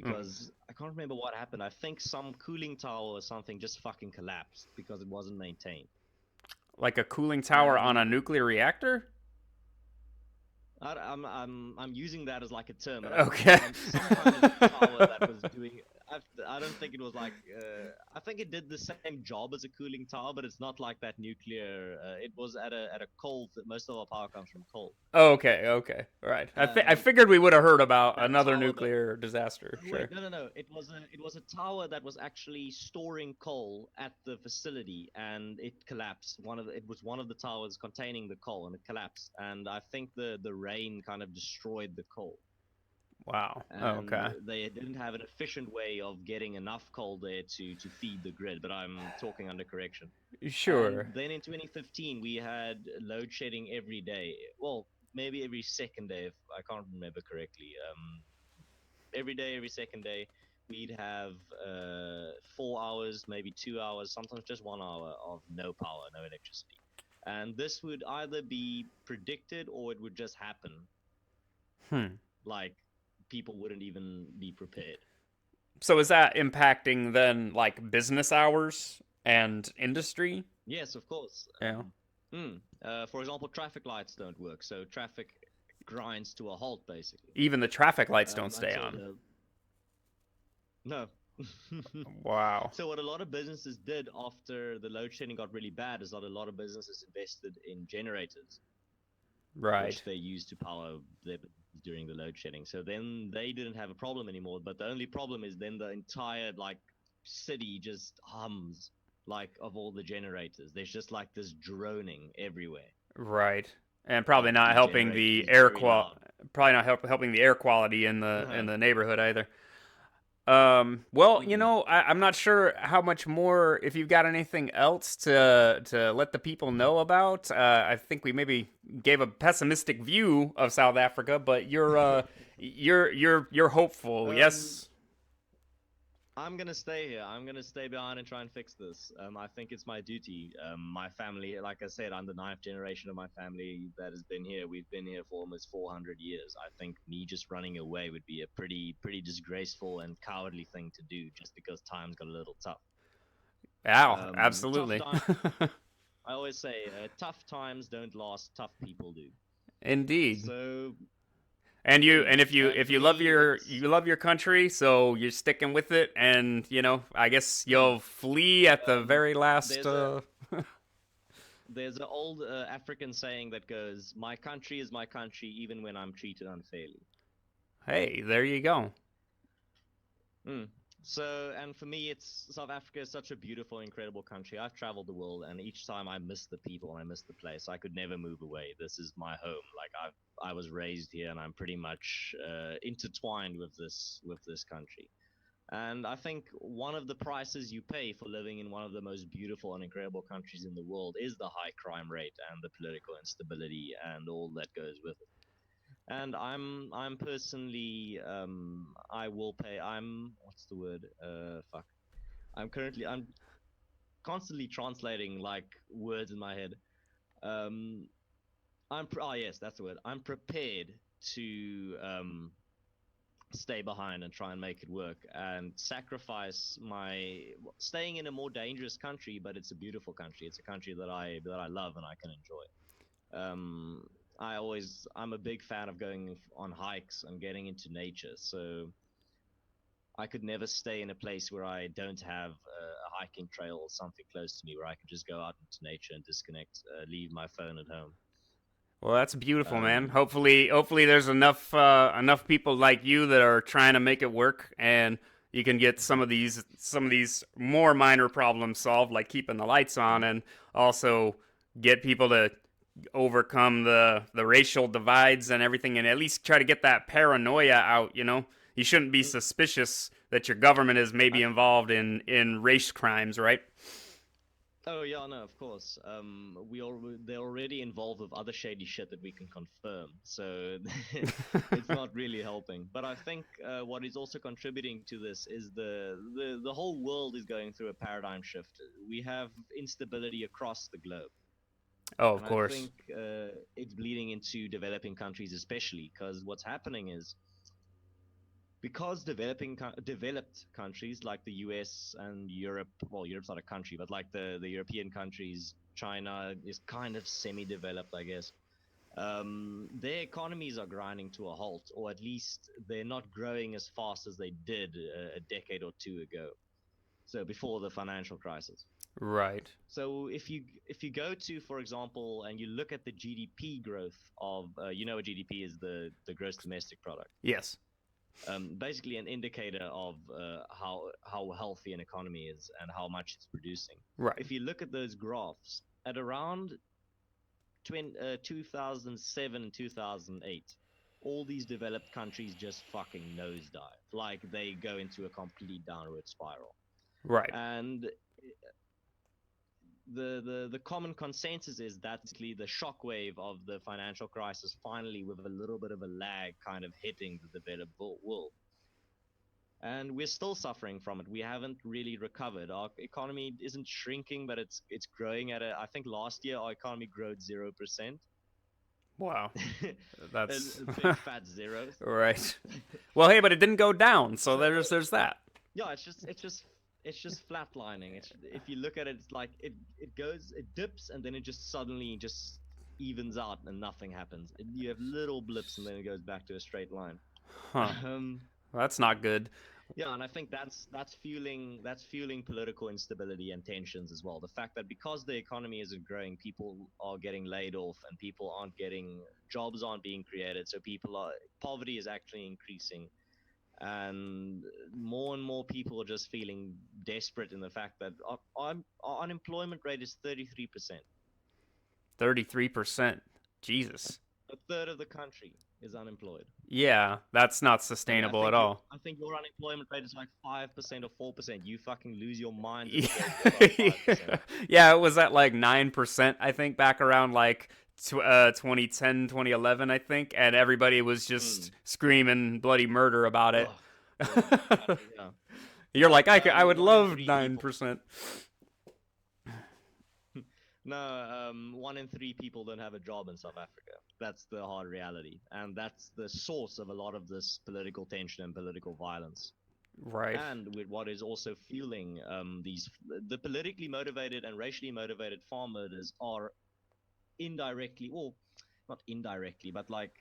because I can't remember what happened. I think some cooling tower or something just fucking collapsed because it wasn't maintained. Like a cooling tower on And a nuclear reactor? I'm using that as like a term, but Okay. some kind of tower that was doing. I don't think it was like. I think it did the same job as a cooling tower, but it's not like that nuclear. It was at a coal. Most of our power comes from coal. Okay. Right. I And figured we would have heard about that another tower, nuclear disaster. oh, Sure. wait, no. It was a tower that was actually storing coal at the facility, and it collapsed. It was one of the towers containing the coal, and it collapsed. And I think the rain kind of destroyed the coal, Wow. and Okay. they didn't have an efficient way of getting enough coal there to feed the grid. But I'm talking under correction. And Sure. then in 2015, we had load shedding every day. Well, maybe every second day, if I can't remember correctly. Every day, every second day, we'd have 4 hours, maybe 2 hours, sometimes just 1 hour of no power, no electricity. And this would either be predicted or it would just happen. Hmm. Like people wouldn't even be prepared. So is that impacting then like business hours and industry? Yes, of course. Yeah. For example, traffic lights don't work, so traffic grinds to a halt basically Even the traffic lights don't stay until on. the no. Wow. So what a lot of businesses did after the load shedding got really bad is that a lot of businesses invested in generators, Right. which they used to power their businesses during the load shedding. So then they didn't have a problem anymore. But the only problem is then the entire like city just hums like of all the generators. There's just like this droning everywhere Right. And probably of not these helping generators. the It's very loud. probably not helping the air quality in No. the neighborhood either. Well, Mm-mm. I'm not sure how much more, if you've got anything else to let the people know about. I think we maybe gave a pessimistic view of South Africa, but you're hopeful, um, yes? I'm gonna stay here. I'm gonna stay behind and try and fix this. I think it's my duty. My family, like I said, I'm the ninth generation of my family that has been here. We've been here for almost 400 years. I think me just running away would be a pretty disgraceful and cowardly thing to do, just because times got a little tough. Wow, Tough absolutely. time. I always say, tough times don't last. Tough people do. Indeed. So, And and if for you me, it's love your country, so you're sticking with it, and I guess mm, you'll flee at the um, very last. there's a there's an old African saying that goes, "My country is my country, even when I'm treated unfairly." Hey, there you go. Mm. So, and for me, it's South Africa is such a beautiful, incredible country. I've traveled the world, and each time I miss the people and I miss the place. I could never move away. This is my home. Like I was raised here, and I'm pretty much intertwined with this country. And I think one of the prices you pay for living in one of the most beautiful and incredible countries in the world is the high crime rate and the political instability and all that goes with it. And I'm personally I will pay. I'm what's the word? Fuck. I'm constantly translating like words in my head. Um, oh yes, that's the word. I'm prepared to stay behind and try and make it work and sacrifice my staying in a more dangerous country, but it's a beautiful country. It's a country that I love and I can enjoy. I'm a big fan of going on hikes and getting into nature. So I could never stay in a place where I don't have a hiking trail or something close to me where I could just go out into nature and disconnect, leave my phone at home. Well, that's beautiful, man. Um, Hopefully, there's enough people like you that are trying to make it work, and you can get some of these more minor problems solved, like keeping the lights on, and also get people to overcome the racial divides and everything, and at least try to get that paranoia out. You shouldn't be suspicious that your government is maybe I involved in race crimes, right? Oh yeah, no, of course. They're already involved with other shady shit that we can confirm, so it's not really helping. But I think what is also contributing to this is the whole world is going through a paradigm shift. We have instability across the globe, Oh, of and I course. think it's bleeding into developing countries, especially because what's happening is because developed countries like the US and Europe, well, Europe's not a country, but like the European countries, China is kind of semi-developed, I guess. Their economies are grinding to a halt, or at least they're not growing as fast as they did a decade or two ago. So before the financial crisis. Right. So if you go to, for example, and you look at the GDP growth of, what GDP is, the gross domestic product. Yes. Basically an indicator of how healthy an economy is and how much it's producing. Right. If you look at those graphs at around 2007, 2008, all these developed countries just fucking nosedive. Like they go into a complete downward spiral. Right. And the common consensus is that the shockwave of the financial crisis finally, with a little bit of a lag, kind of hitting the developed world. And we're still suffering from it. We haven't really recovered. Our economy isn't shrinking, but it's growing at I think last year our economy grew 0%. Wow. That's a big fat zero. Right. Well, hey, but it didn't go down, so there's that. Yeah, it's just flatlining. If you look at it, it's like it dips, and then it just suddenly just evens out and nothing happens. You have little blips, and then it goes back to a straight line. Huh. Well, that's not good. Yeah, and I think that's fueling political instability and tensions as well. The fact that because the economy isn't growing, people are getting laid off, and people aren't getting jobs, aren't being created. So poverty is actually increasing. And more people are just feeling desperate in the fact that our unemployment rate is 33%. 33%. Jesus. A third of the country is unemployed. Yeah, that's not sustainable at all. I think your unemployment rate is like 5% or 4%. You fucking lose your mind. Yeah, it was at like 9%, I think, back around like 2010, 2011, I think, and everybody was just screaming bloody murder about it. Yeah. You're like, I would love 9%. No, 1 in 3 people don't have a job in South Africa. That's the hard reality, and that's the source of a lot of this political tension and political violence. Right. And with what is also fueling the politically motivated and racially motivated farm murders are indirectly, well, not indirectly, but like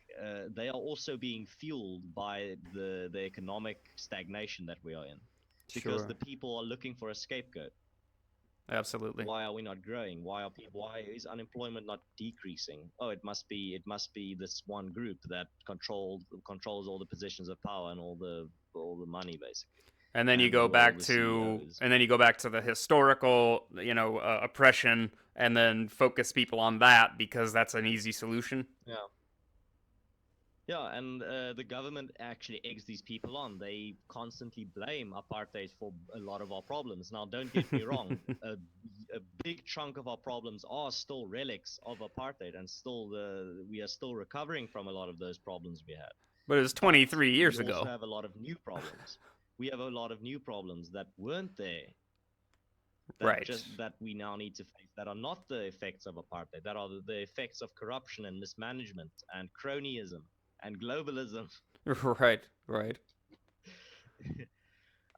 they are also being fueled by the economic stagnation that we are in, because the people are looking for a scapegoat. Absolutely. Why are we not growing? Why is unemployment not decreasing? Oh, it must be this one group that controls all the positions of power and all the money, basically. And then you go back to the historical, oppression, and then focus people on that because that's an easy solution. Yeah. Yeah, and the government actually eggs these people on. They constantly blame apartheid for a lot of our problems. Now, don't get me wrong. A big chunk of our problems are still relics of apartheid, and we are still recovering from a lot of those problems we had. But it was 23 years ago. We also have a lot of new problems. We have a lot of new problems that weren't there. That we now need to face, that are not the effects of apartheid, that are the effects of corruption and mismanagement and cronyism and globalism. Right.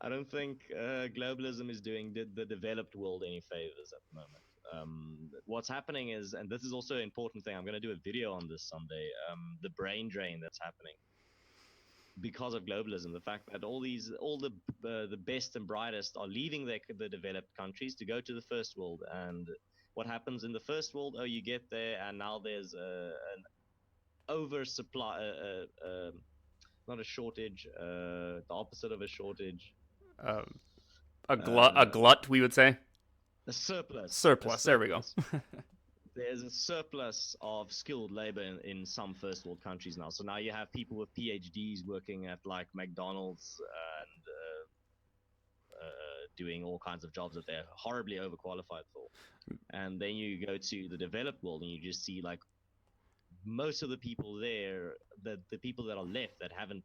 I don't think globalism is doing the developed world any favors at the moment. What's happening is, and this is also an important thing, I'm going to do a video on this someday, the brain drain that's happening because of globalism. The fact that all the best and brightest are leaving the developed countries to go to the first world. And what happens in the first world? Oh, you get there, and now there's an oversupply, not a shortage, the opposite of a shortage. A glut, we would say. A surplus. There we go. There's a surplus of skilled labor in some first world countries now. So now you have people with PhDs working at like McDonald's and doing all kinds of jobs that they're horribly overqualified for. And then you go to the developed world and you just see like most of the people there, the people that are left that haven't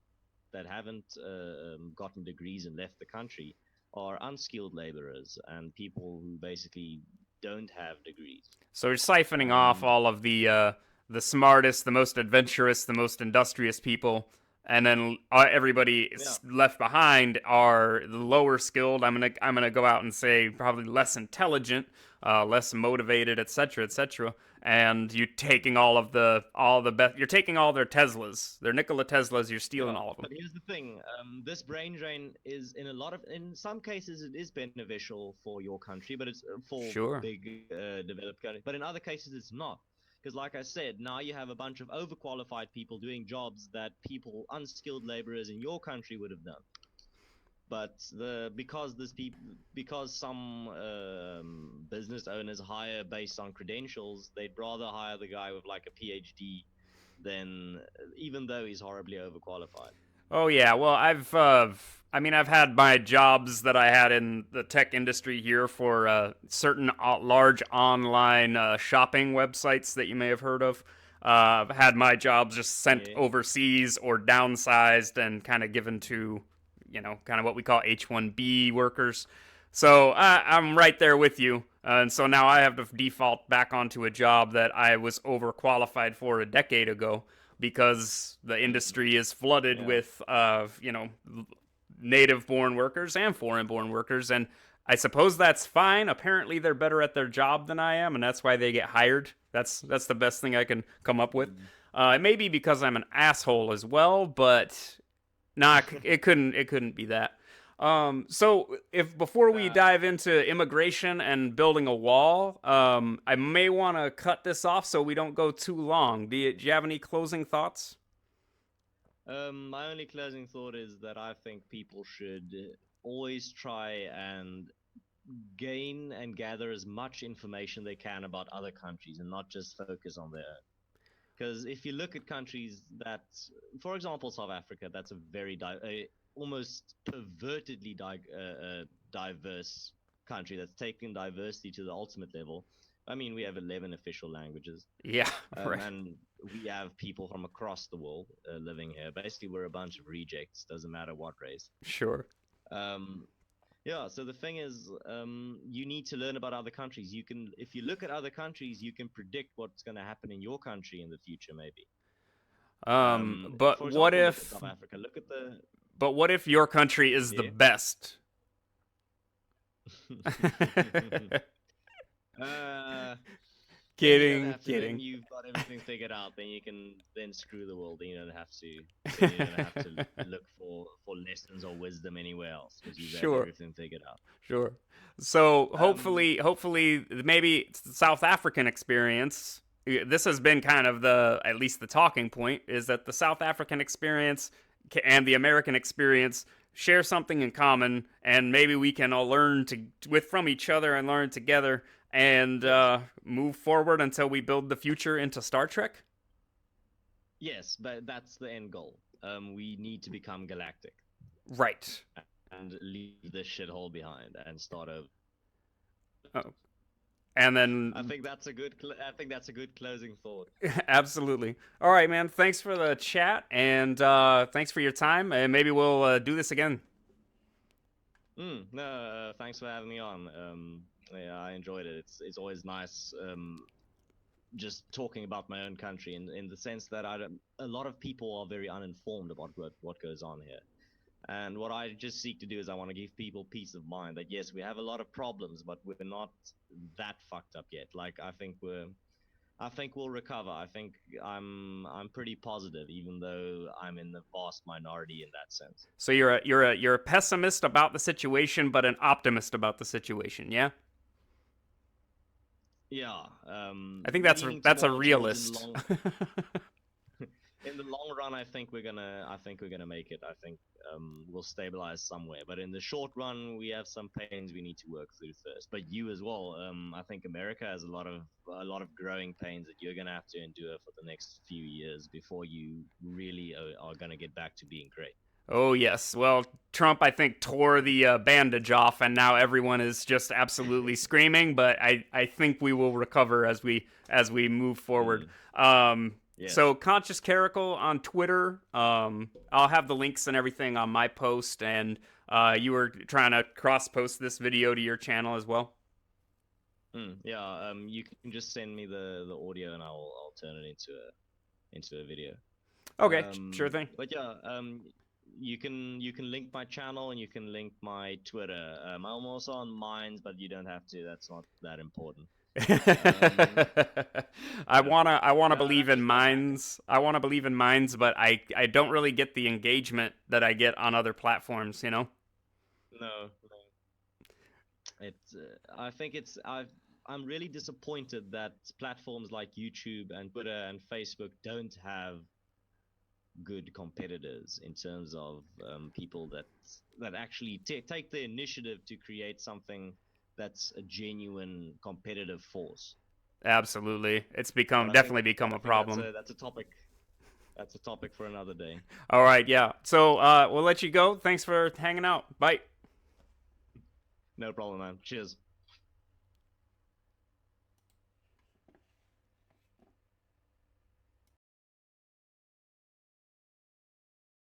gotten degrees and left the country are unskilled laborers and people who basically don't have degrees. So you're siphoning off all of the smartest, the most adventurous, the most industrious people, and then everybody Yeah. left behind are the lower skilled. I'm gonna go out and say probably less intelligent, less motivated, etc., etc. And you're taking all the best. You're taking all their Teslas, their Nikola Teslas. You're stealing Yeah, all of them. but here's the thing. This brain drain is in some cases it is beneficial for your country, but it's for Sure. big developed countries. But in other cases, it's not. Because, like I said, now you have a bunch of overqualified people doing jobs that people, unskilled laborers in your country, would have done. But because some business owners hire based on credentials, they'd rather hire the guy with like a PhD than even though he's horribly overqualified. Oh yeah, well I've had my jobs that I had in the tech industry here for certain large online shopping websites that you may have heard of. I've had my jobs just sent Yeah. overseas or downsized and kind of given to, kind of what we call H-1B workers. So I'm right there with you. And so now I have to default back onto a job that I was overqualified for a decade ago because the industry is flooded Yeah. with, native born workers and foreign born workers. And I suppose that's fine. Apparently, they're better at their job than I am, and that's why they get hired. That's the best thing I can come up with. Mm. It may be because I'm an asshole as well, but nah, it couldn't be that. So if before we Uh, dive into immigration and building a wall, I may want to cut this off so we don't go too long. Do you have any closing thoughts? my only closing thought is that I think people should always try and gain and gather as much information they can about other countries and not just focus on their own. Because if you look at countries that, for example, South Africa, that's a very almost pervertedly diverse country that's taken diversity to the ultimate level. I mean, we have 11 official languages, Yeah, right. and we have people from across the world living here. Basically, we're a bunch of rejects, doesn't matter what race. Sure. Um, yeah, so the thing is, you need to learn about other countries. If you look at other countries, you can predict what's going to happen in your country in the future, maybe. But For what example, look at if South Africa. Look at the but what if your country is the yeah. best? uh, then you don't Kidding, have to. Then kidding. you've got everything figured out. Then you can then screw the world. Then you don't have to. Then you don't have to look for lessons or wisdom anywhere else because you have Sure. everything figured out. Sure. So Um, hopefully, maybe the South African experience. This has been kind of at least the talking point is that the South African experience and the American experience share something in common, and maybe we can all learn from each other and learn together and yes. move forward until we build the future into Star Trek. Yes, but that's the end goal. We need to become galactic Right. and leave this shithole behind and start over. Oh. And I then think that's a good. I think that's a good closing thought. absolutely. All right, man. Thanks for the chat and thanks for your time. And maybe we'll do this again. No, thanks for having me on. Yeah, I enjoyed it. It's always nice. Just talking about my own country in the sense that a lot of people are very uninformed about what goes on here. And what I just seek to do is I want to give people peace of mind that yes, we have a lot of problems, but we're not that fucked up yet. Like I think we'll recover. I think I'm pretty positive, even though I'm in the vast minority in that sense. So you're a pessimist about the situation, but an optimist about the situation. Yeah. Yeah, I think leaning that's a more towards realist. in the long run, I think we're gonna make it. I think we'll stabilize somewhere. But in the short run, we have some pains we need to work through first. But you as well. I think America has a lot of growing pains that you're gonna have to endure for the next few years before you really are gonna get back to being great. Oh yes. Well, Trump, I think, tore the bandage off, and now everyone is just absolutely screaming. But I think we will recover as we move forward. Mm, So yes. Conscious Caracal on Twitter. I'll have the links and everything on my post, and you were trying to cross post this video to your channel as well. Yeah. You can just send me the audio and I'll turn it into a video. Okay, sure thing. But yeah, you can link my channel and you can link my Twitter. I'm also on Minds, but you don't have to. That's not that important. Um, yeah. I wanna No, believe in actually, minds. I wanna believe in minds, but I don't really get the engagement that I get on other platforms. You know. no, no. It's. I think it's. I'm really disappointed that platforms like YouTube and Twitter and Facebook don't have good competitors in terms of people that actually take the initiative to create something that's a genuine competitive force. Absolutely, it's But definitely become I a think problem. that's a topic for another day. All right, yeah. So we'll let you go. Thanks for hanging out. Bye. No problem, man. Cheers.